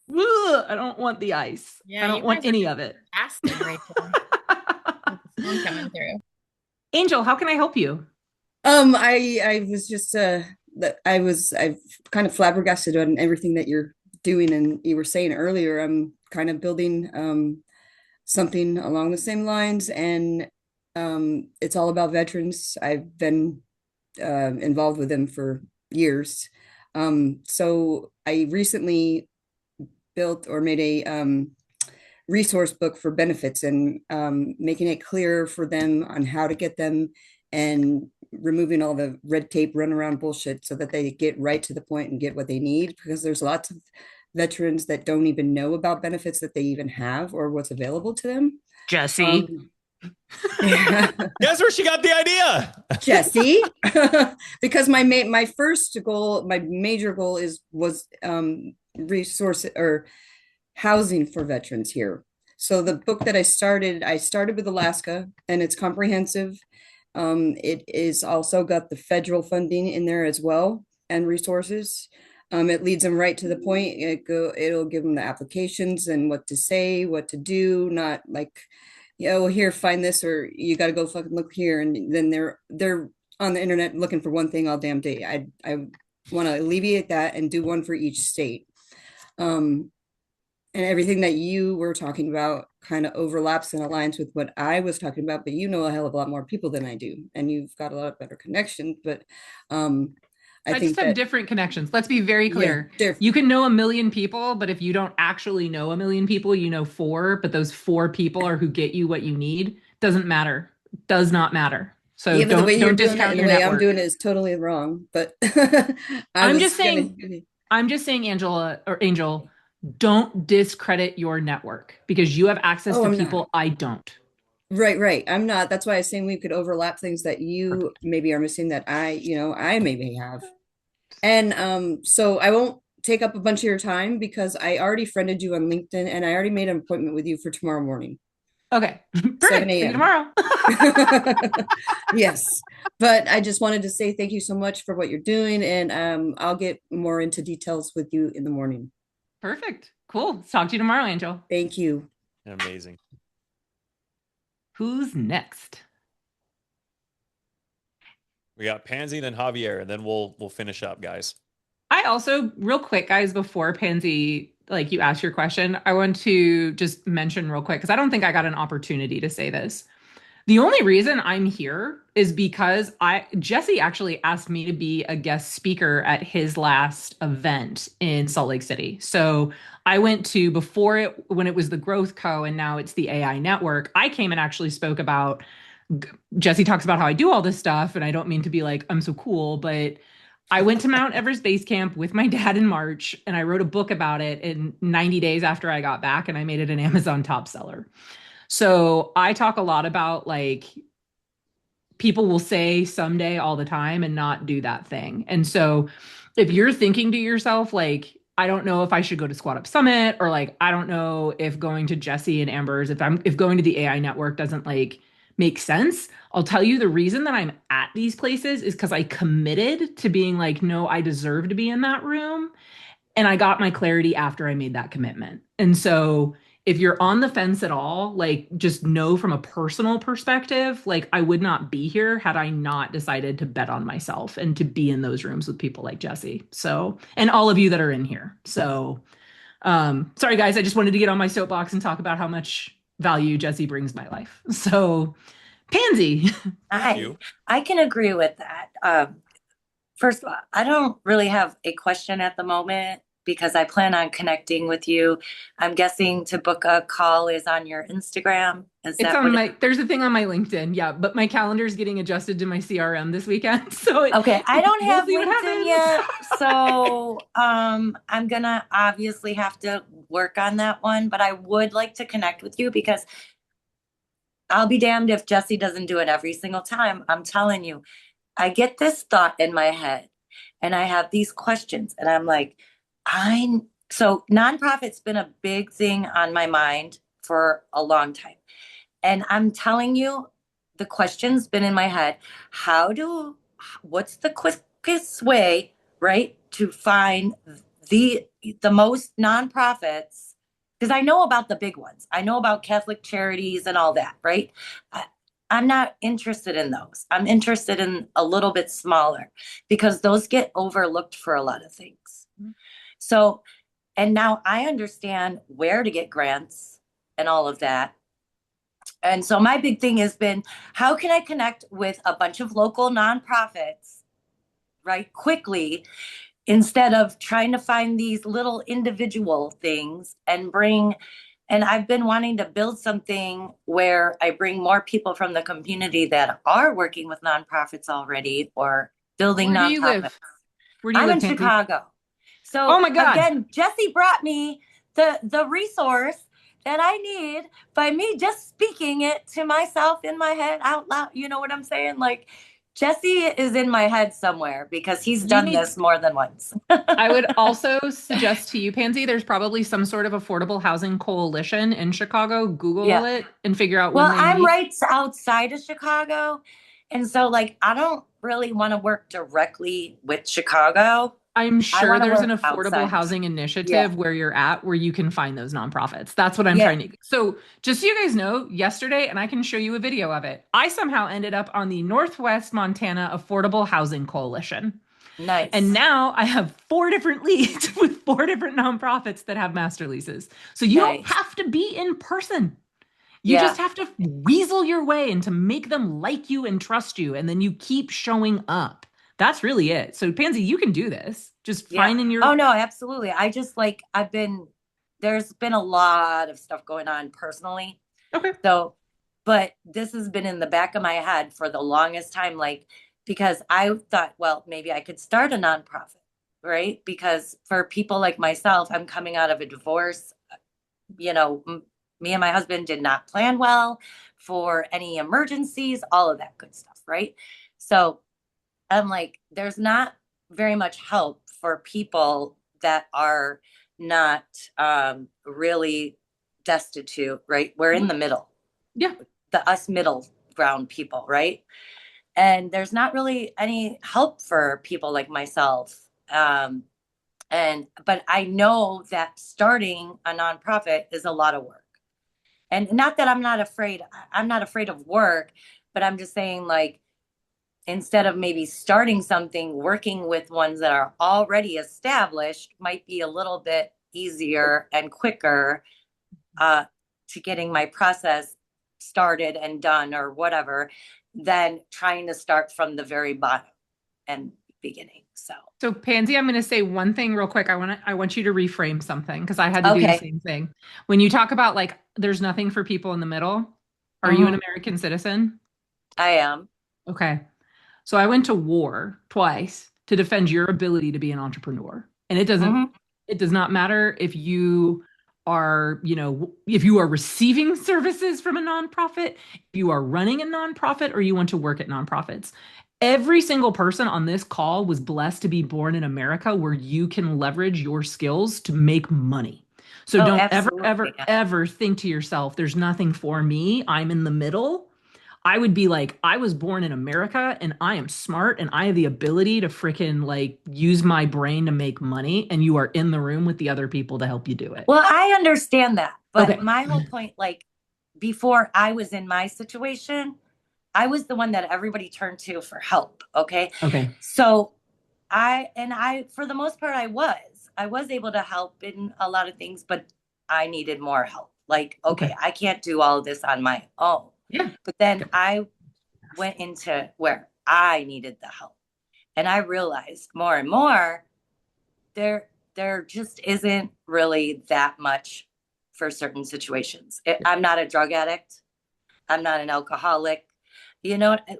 Ugh, I don't want the ice. Yeah, I don't want any of it. Asking, Rachel. Coming through. Angel, how can I help you? I was just I've kind of flabbergasted on everything that you're doing, and you were saying earlier, I'm kind of building something along the same lines, and it's all about veterans. I've been involved with them for years. So I recently built or made a resource book for benefits and making it clear for them on how to get them and removing all the red tape runaround bullshit so that they get right to the point and get what they need, because there's lots of veterans that don't even know about benefits that they even have or what's available to them. Jesse. Guess where she got the idea? Jesse. Because my first goal, my major goal was resource or housing for veterans here. So the book that I started with Alaska, and it's comprehensive. It is also got the federal funding in there as well and resources. It leads them right to the point. It'll give them the applications and what to say, what to do, not like, here, find this, or you got to go fucking look here. And then they're on the internet looking for one thing all damn day. I want to alleviate that and do one for each state. And everything that you were talking about kind of overlaps and aligns with what I was talking about, but you know a hell of a lot more people than I do, and you've got a lot better connections. But I think just have different connections. Let's be very clear. Yeah, you can know a million people, but if you don't actually know a million people, you know 4, but those 4 people are who get you what you need. Doesn't matter. does not matter. So yeah, but the way you're don't doing it discount and the your way network. I'm doing it is totally wrong. But I'm just saying, Angela or Angel, don't discredit your network because you have access to people I don't. Right. I'm not. That's why I was saying we could overlap things that you maybe are missing that I maybe have. And so I won't take up a bunch of your time because I already friended you on LinkedIn and I already made an appointment with you for tomorrow morning. Okay. Perfect. 7 a.m. See you tomorrow. Yes. But I just wanted to say thank you so much for what you're doing. And I'll get more into details with you in the morning. Perfect. Cool. Let's talk to you tomorrow, Angel. Thank you. Amazing. Who's next? We got Pansy, then Javier, and then we'll finish up, guys. I also, real quick, guys, before Pansy, like you asked your question, I want to just mention real quick, because I don't think I got an opportunity to say this. The only reason I'm here is because Jesse actually asked me to be a guest speaker at his last event in Salt Lake City. So I went to, when it was the Growth Co. and now it's the AI Network, I came and actually spoke about, Jesse talks about how I do all this stuff, and I don't mean to be like, I'm so cool, but I went to Mount Everest Base Camp with my dad in March, and I wrote a book about it in 90 days after I got back, and I made it an Amazon top seller. So I talk a lot about like people will say someday all the time and not do that thing. And so if you're thinking to yourself, like, I don't know if I should go to Squat Up Summit, or like, I don't know if going to Jesse and Amber's, if going to the AI Network doesn't like make sense, I'll tell you the reason that I'm at these places is because I committed to being like, no, I deserve to be in that room. And I got my clarity after I made that commitment. And so if you're on the fence at all, like just know from a personal perspective, like I would not be here had I not decided to bet on myself and to be in those rooms with people like Jesse. So, and all of you that are in here. So, sorry guys, I just wanted to get on my soapbox and talk about how much value Jesse brings my life. So, Pansy. I can agree with that. First of all, I don't really have a question at the moment because I plan on connecting with you. I'm guessing to book a call is on your Instagram. There's a thing on my LinkedIn, yeah, but my calendar is getting adjusted to my CRM this weekend. So I don't have LinkedIn yet. So I'm gonna obviously have to work on that one, but I would like to connect with you because I'll be damned if Jesse doesn't do it every single time. I'm telling you, I get this thought in my head and I have these questions and I'm like, so nonprofit's been a big thing on my mind for a long time. And I'm telling you, the question's been in my head. What's the quickest way, right, to find the most nonprofits? Because I know about the big ones. I know about Catholic Charities and all that, right? I'm not interested in those. I'm interested in a little bit smaller because those get overlooked for a lot of things. So, and now I understand where to get grants and all of that. And so my big thing has been, how can I connect with a bunch of local nonprofits, right, quickly, instead of trying to find these little individual things and I've been wanting to build something where I bring more people from the community that are working with nonprofits already or building nonprofits. Where do you live? I'm in Chicago. So oh my God. Again, Jesse brought me the resource that I need by me just speaking it to myself in my head out loud. You know what I'm saying? Like, Jesse is in my head somewhere because he's done this more than once. I would also suggest to you, Pansy, there's probably some sort of affordable housing coalition in Chicago. Google it and figure out when they I'm meet. right outside of Chicago. And so, like, I don't really want to work directly with Chicago. I'm sure there's an affordable housing initiative where you're at where you can find those nonprofits. That's what I'm trying to. So just so you guys know, yesterday, and I can show you a video of it, I somehow ended up on the Northwest Montana Affordable Housing Coalition. Nice. And now I have 4 different leads with 4 different nonprofits that have master leases. So you don't have to be in person. You just have to weasel your way and to make them like you and trust you. And then you keep showing up. That's really it. So Pansy, you can do this. Just finding your. Oh no, absolutely. I just there's been a lot of stuff going on personally. Okay. So But this has been in the back of my head for the longest time, like, because I thought, well, maybe I could start a nonprofit, right? Because for people like myself, I'm coming out of a divorce. You know, me and my husband did not plan well for any emergencies, all of that good stuff, right? So I'm like, there's not very much help for people that are not really destitute, right? We're in the middle. Yeah. The us middle ground people, right? And there's not really any help for people like myself. But I know that starting a nonprofit is a lot of work. And not that I'm not afraid of work, but I'm just saying, like, instead of maybe starting something, working with ones that are already established might be a little bit easier and quicker to getting my process started and done or whatever than trying to start from the very bottom and beginning. So Pansy, I'm going to say one thing real quick. I want you to reframe something because I had to do the same thing. When you talk about like there's nothing for people in the middle, are you an American citizen? I am. Okay. So I went to war twice to defend your ability to be an entrepreneur. And it does not matter if you are, if you are receiving services from a nonprofit, if you are running a nonprofit, or you want to work at nonprofits. Every single person on this call was blessed to be born in America where you can leverage your skills to make money. So don't ever think to yourself, there's nothing for me. I'm in the middle. I would be like, I was born in America and I am smart and I have the ability to freaking like use my brain to make money. And you are in the room with the other people to help you do it. Well, I understand that. But my whole point, like, before I was in my situation, I was the one that everybody turned to for help. Okay. So for the most part, I was able to help in a lot of things, but I needed more help. Like, okay, I can't do all of this on my own. Yeah. But then I went into where I needed the help. And I realized more and more there just isn't really that much for certain situations. I'm not a drug addict. I'm not an alcoholic.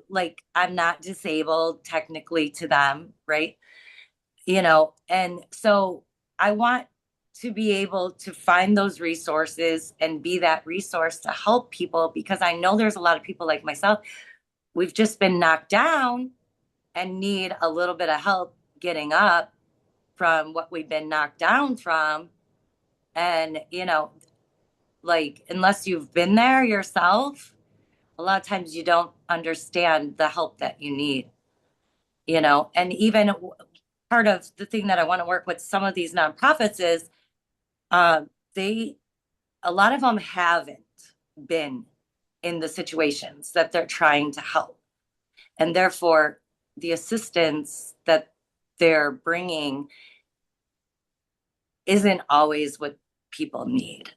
Like, I'm not disabled technically to them, right? And so I want to be able to find those resources and be that resource to help people, because I know there's a lot of people like myself. We've just been knocked down and need a little bit of help getting up from what we've been knocked down from. And, like, unless you've been there yourself, a lot of times you don't understand the help that you need, and even part of the thing that I want to work with some of these nonprofits is a lot of them haven't been in the situations that they're trying to help. And therefore, the assistance that they're bringing isn't always what people need,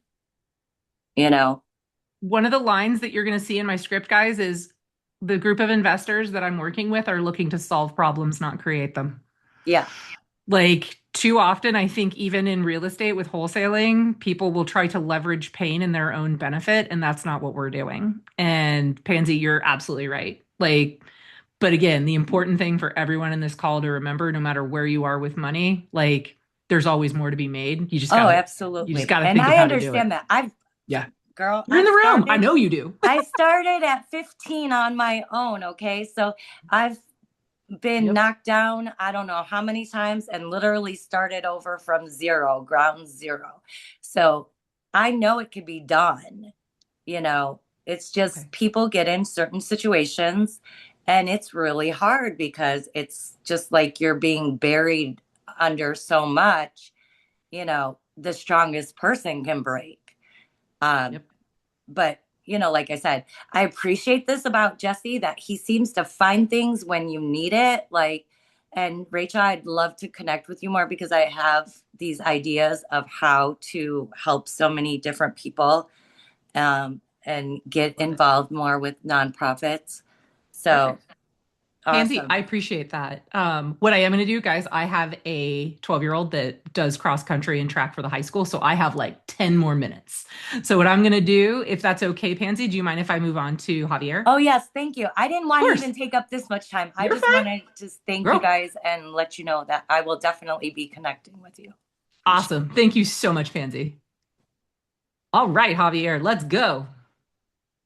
One of the lines that you're going to see in my script, guys, is the group of investors that I'm working with are looking to solve problems, not create them. Yeah. Like, too often, I think even in real estate with wholesaling, people will try to leverage pain in their own benefit, and that's not what we're doing. And Pansy, you're absolutely right. Like, but again, the important thing for everyone in this call to remember, no matter where you are with money, like, there's always more to be made. You just gotta, absolutely. You just got to think of how to do it. And I understand that. Girl, you're in the room. I know you do. I started at 15 on my own. Okay. So I've been knocked down, I don't know how many times, and literally started over from ground zero. So I know it could be done. It's just people get in certain situations and it's really hard because it's just like you're being buried under so much, the strongest person can break. But, like I said, I appreciate this about Jesse, that he seems to find things when you need it. And Rachel, I'd love to connect with you more because I have these ideas of how to help so many different people and get involved more with nonprofits. So Pansy, Awesome. I appreciate that. What I am going to do, guys, I have a 12-year-old that does cross country and track for the high school. So I have like 10 more minutes. So what I'm going to do, if that's okay, Pansy, do you mind if I move on to Javier? Oh, yes. Thank you. I didn't want to even take up this much time. I just wanted to thank you guys and let you know that I will definitely be connecting with you. Awesome. Thank you so much, Pansy. All right, Javier, let's go.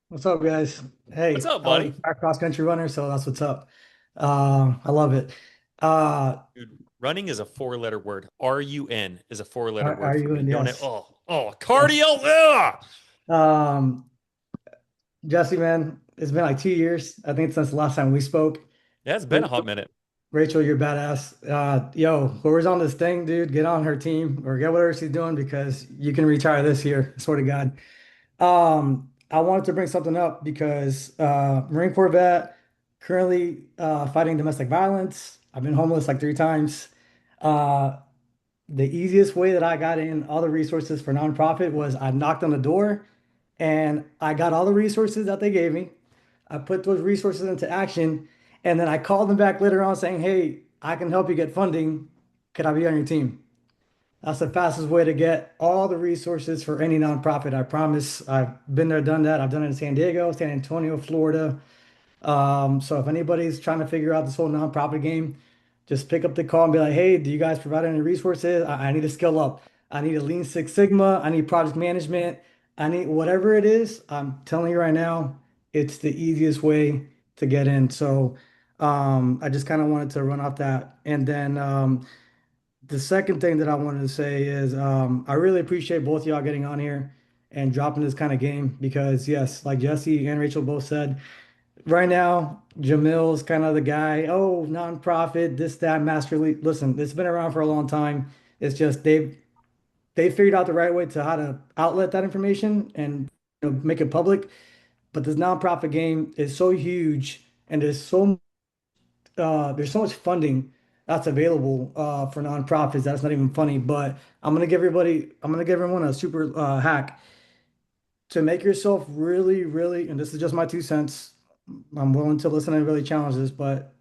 What's up, guys? Hey, what's up, buddy? I'm a cross country runner, so that's what's up. I love it. Dude, running is a 4-letter word. RUN is a 4-letter word. RUN, Don't yes. it? Oh, cardio. Jesse, man, it's been like 2 years. I think since the last time we spoke. Yeah, it's been a hot minute. Rachel, you're badass. Yo, whoever's on this thing, dude, get on her team or get whatever she's doing because you can retire this year. I swear to God. I wanted to bring something up because Marine Corps vet, currently fighting domestic violence. I've been homeless like 3 times. The easiest way that I got in all the resources for nonprofit was I knocked on the door and I got all the resources that they gave me. I put those resources into action, and then I called them back later on saying, "Hey, I can help you get funding. Could I be on your team?" That's the fastest way to get all the resources for any nonprofit. I promise. I've been there, done that. I've done it in San Diego, San Antonio, Florida. So if anybody's trying to figure out this whole nonprofit game, just pick up the call and be like, "Hey, do you guys provide any resources? I need to skill up. I need a Lean Six Sigma. I need project management. I need whatever it is." I'm telling you right now, it's the easiest way to get in. So I just kind of wanted to run off that. And then the second thing that I wanted to say is I really appreciate both of y'all getting on here and dropping this kind of game because, yes, like Jesse and Rachel both said, right now, Jamil's kind of the guy, oh, nonprofit, this, that, Master League. Listen, it's been around for a long time. It's just they figured out the right way to how to outlet that information and make it public. But this nonprofit game is so huge and there's so much funding that's available for nonprofits that's not even funny. But I'm gonna give everyone a super hack to make yourself really, really, and this is just my 2 cents. I'm willing to listen and really challenge this, but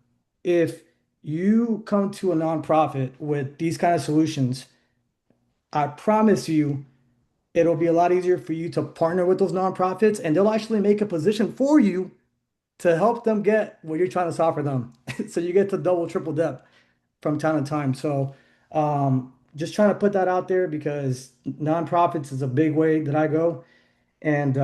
if you come to a nonprofit with these kind of solutions, I promise you it'll be a lot easier for you to partner with those nonprofits and they'll actually make a position for you to help them get what you're trying to solve for them. So you get to double, triple depth from time to time. So just trying to put that out there because nonprofits is a big way that I go. And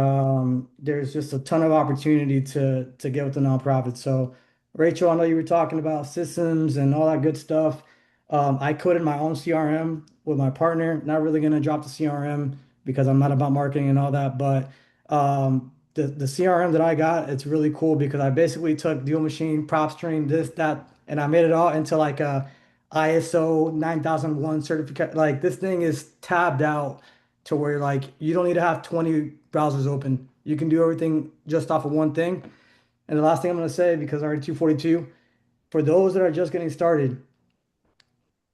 there's just a ton of opportunity to get with the nonprofit. So, Rachel, I know you were talking about systems and all that good stuff. I coded my own CRM with my partner. Not really going to drop the CRM because I'm not about marketing and all that. But the CRM that I got, it's really cool because I basically took Deal Machine, Prop Stream, this, that, and I made it all into like a ISO 9001 certificate. Like this thing is tabbed out to where like you don't need to have 20 browsers open. You can do everything just off of one thing. And the last thing I'm going to say, because I already 242, for those that are just getting started,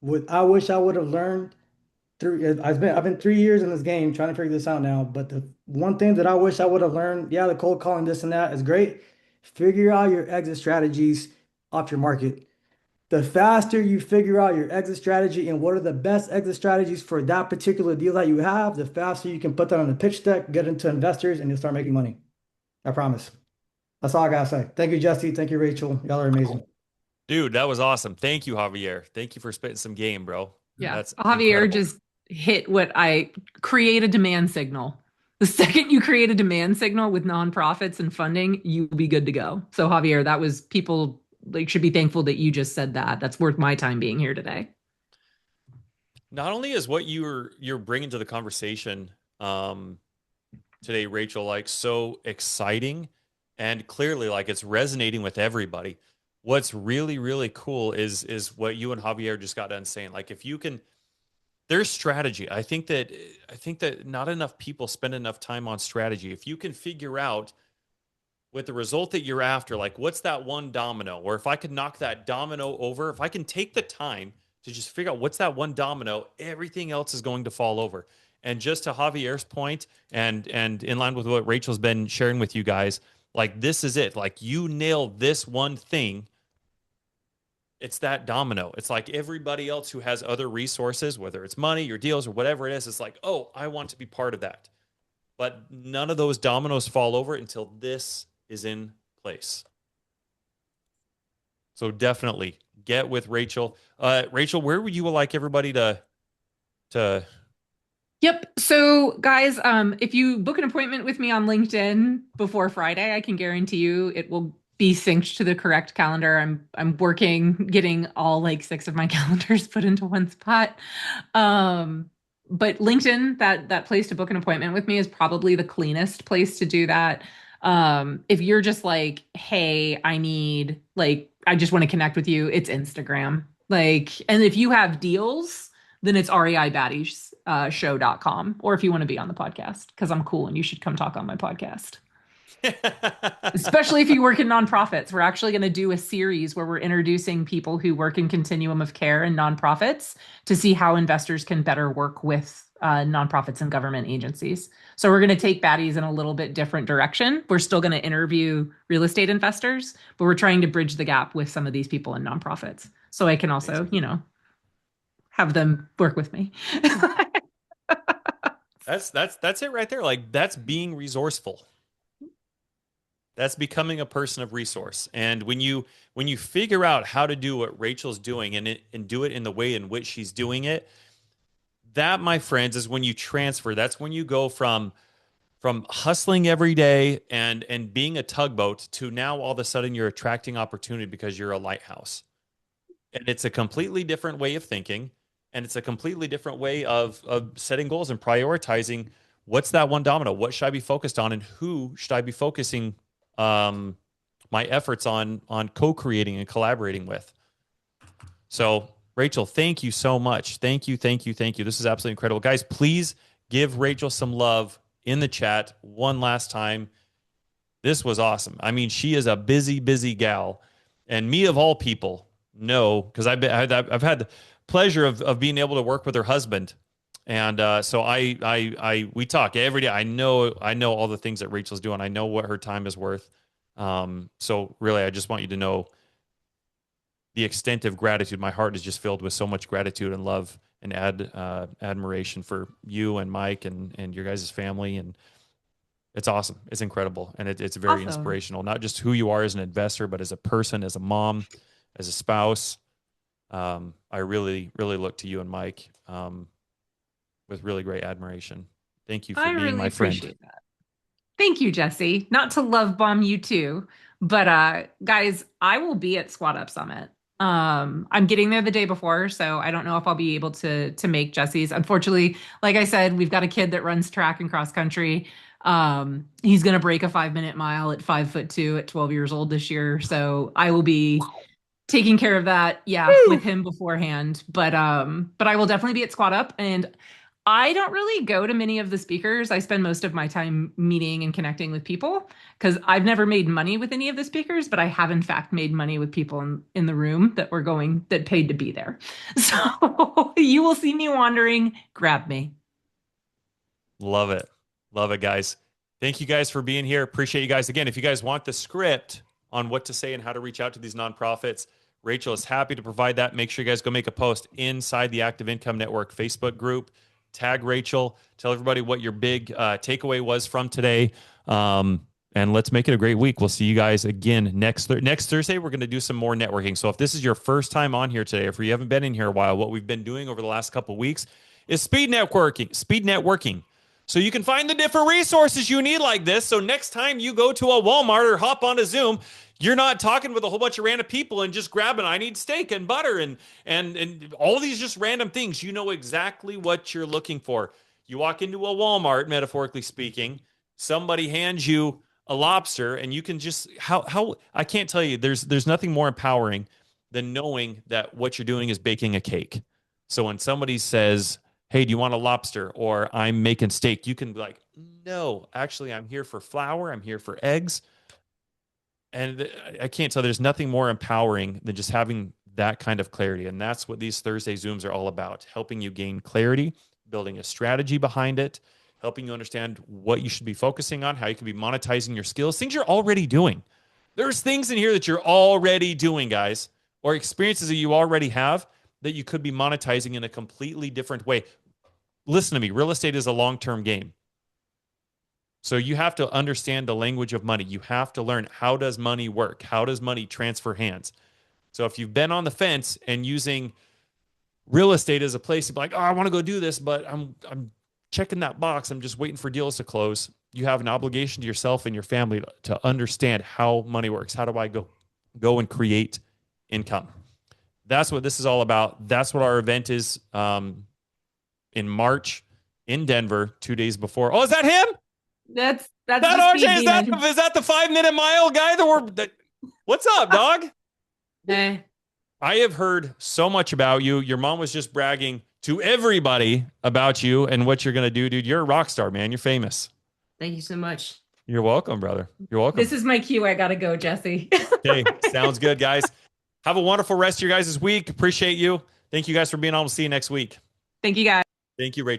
what I wish I would have learned through I've been 3 years in this game trying to figure this out now. But the one thing that I wish I would have learned, yeah, the cold calling, this and that is great. Figure out your exit strategies off your market. The faster you figure out your exit strategy and what are the best exit strategies for that particular deal that you have, the faster you can put that on the pitch deck, get into investors, and you'll start making money. I promise. That's all I gotta say. Thank you, Jesse. Thank you, Rachel. Y'all are amazing. Dude, that was awesome. Thank you, Javier. Thank you for spitting some game, bro. Yeah. That's Javier incredible. just hit what I create a demand signal. The second you create a demand signal with nonprofits and funding, you'll be good to go. So Javier, that was people like should be thankful that you just said that. That's worth my time being here today. Not only is what you're bringing to the conversation today, Rachel, like so exciting and clearly like it's resonating with everybody. What's really, really cool is what you and Javier just got done saying. Like if you can, there's strategy. I think that not enough people spend enough time on strategy. If you can figure out with the result that you're after, like what's that one domino, or if I could knock that domino over, if I can take the time to just figure out what's that one domino, everything else is going to fall over. And just to Javier's point, and in line with what Rachel's been sharing with you guys, like this is it. Like you nail this one thing, It's that domino. It's like everybody else who has other resources, whether it's money or deals or whatever it is, it's like, oh, I want to be part of that. But none of those dominoes fall over until this is in place. So definitely get with Rachel. Rachel, where would you like everybody to Yep. So guys, if you book an appointment with me on LinkedIn before Friday, I can guarantee you it will be synced to the correct calendar. I'm working, getting all like 6 of my calendars put into one spot. But LinkedIn, that place to book an appointment with me is probably the cleanest place to do that. If you're just like, hey, I just want to connect with you, it's Instagram. Like, and if you have deals, then it's reibatty's show.com. Or if you want to be on the podcast, because I'm cool and you should come talk on my podcast. Especially if you work in nonprofits. We're actually going to do a series where we're introducing people who work in continuum of care in nonprofits to see how investors can better work with nonprofits and government agencies. So we're going to take Baddies in a little bit different direction. We're still going to interview real estate investors, but we're trying to bridge the gap with some of these people in nonprofits. So I can also, have them work with me. That's it right there. Like, that's being resourceful. That's becoming a person of resource. And when you figure out how to do what Rachel's doing and do it in the way in which she's doing it, that, my friends, is when you transfer. That's when you go from hustling every day and being a tugboat to now all of a sudden you're attracting opportunity because you're a lighthouse. And it's a completely different way of thinking. And it's a completely different way of setting goals and prioritizing what's that one domino? What should I be focused on, and who should I be focusing my efforts on co-creating and collaborating with? So, Rachel, thank you so much. Thank you. This is absolutely incredible. Guys, please give Rachel some love in the chat one last time. This was awesome. I mean, she is a busy we and me of all people know, because I've had the pleasure of being able to work with her husband. And so we talk every day. I know all the things that Rachel's doing. I know what her time is worth. So really, I just want you to know the extent of gratitude. My heart is just filled with so much gratitude and love and admiration for you and Mike and your guys' family. And it's awesome. It's incredible. And it's very inspirational, not just who you are as an investor, but as a person, as a mom, as a spouse. I really, really look to you and Mike with really great admiration. Thank you for being really my friend. Appreciate that. Thank you, Jesse. Not to love bomb you too, but guys, I will be at Squat Up Summit. I'm getting there the day before, so I don't know if I'll be able to make Jesse's. Unfortunately, like I said, we've got a kid that runs track and cross country. He's going to break a 5-minute mile at 5'2" at 12 years old this year. So I will be taking care of that. Yeah. With him beforehand, but I will definitely be at Squat Up, and I don't really go to many of the speakers. I spend most of my time meeting and connecting with people because I've never made money with any of the speakers, but I have in fact made money with people in the room that paid to be there. So you will see me wandering, grab me. Love it, guys. Thank you guys for being here. Appreciate you guys. Again, if you guys want the script on what to say and how to reach out to these nonprofits, Rachel is happy to provide that. Make sure you guys go make a post inside the Active Income Network Facebook group. Tag Rachel. Tell everybody what your big takeaway was from today. And let's make it a great week. We'll see you guys again next Thursday. We're going to do some more networking. So if this is your first time on here today, if you haven't been in here a while, what we've been doing over the last couple of weeks is speed networking. So you can find the different resources you need like this. So next time you go to a Walmart or hop on a Zoom, you're not talking with a whole bunch of random people and just grabbing, I need steak and butter and all these just random things. You know exactly what you're looking for. You walk into a Walmart, metaphorically speaking, somebody hands you a lobster, and you can just, how I can't tell you, there's nothing more empowering than knowing that what you're doing is baking a cake. So when somebody says, hey, do you want a lobster? Or I'm making steak, you can be like, no, actually, I'm here for flour. I'm here for eggs. And I can't tell, there's nothing more empowering than just having that kind of clarity. And that's what these Thursday Zooms are all about, helping you gain clarity, building a strategy behind it, helping you understand what you should be focusing on, how you can be monetizing your skills, things you're already doing. There's things in here that you're already doing, guys. or experiences that you already have that you could be monetizing in a completely different way. Listen to me, real estate is a long-term game. So you have to understand the language of money. You have to learn, how does money work? How does money transfer hands? So if you've been on the fence and using real estate as a place to be like, oh, I want to go do this, but I'm checking that box, I'm just waiting for deals to close. You have an obligation to yourself and your family to understand how money works. How do I go and create income? That's what this is all about. That's what our event is in March in Denver, 2 days before. Oh, is that him? That's that RJ? Is that the 5 minute mile guy what's up, dog? Hey. I have heard so much about you. Your mom was just bragging to everybody about you and what you're going to do, dude. You're a rock star, man. You're famous. Thank you so much. You're welcome, brother. You're welcome. This is my cue. I got to go, Jesse. Okay. Sounds good, guys. Have a wonderful rest of your guys' week. Appreciate you. Thank you guys for being on. We'll see you next week. Thank you, guys. Thank you, Rachel.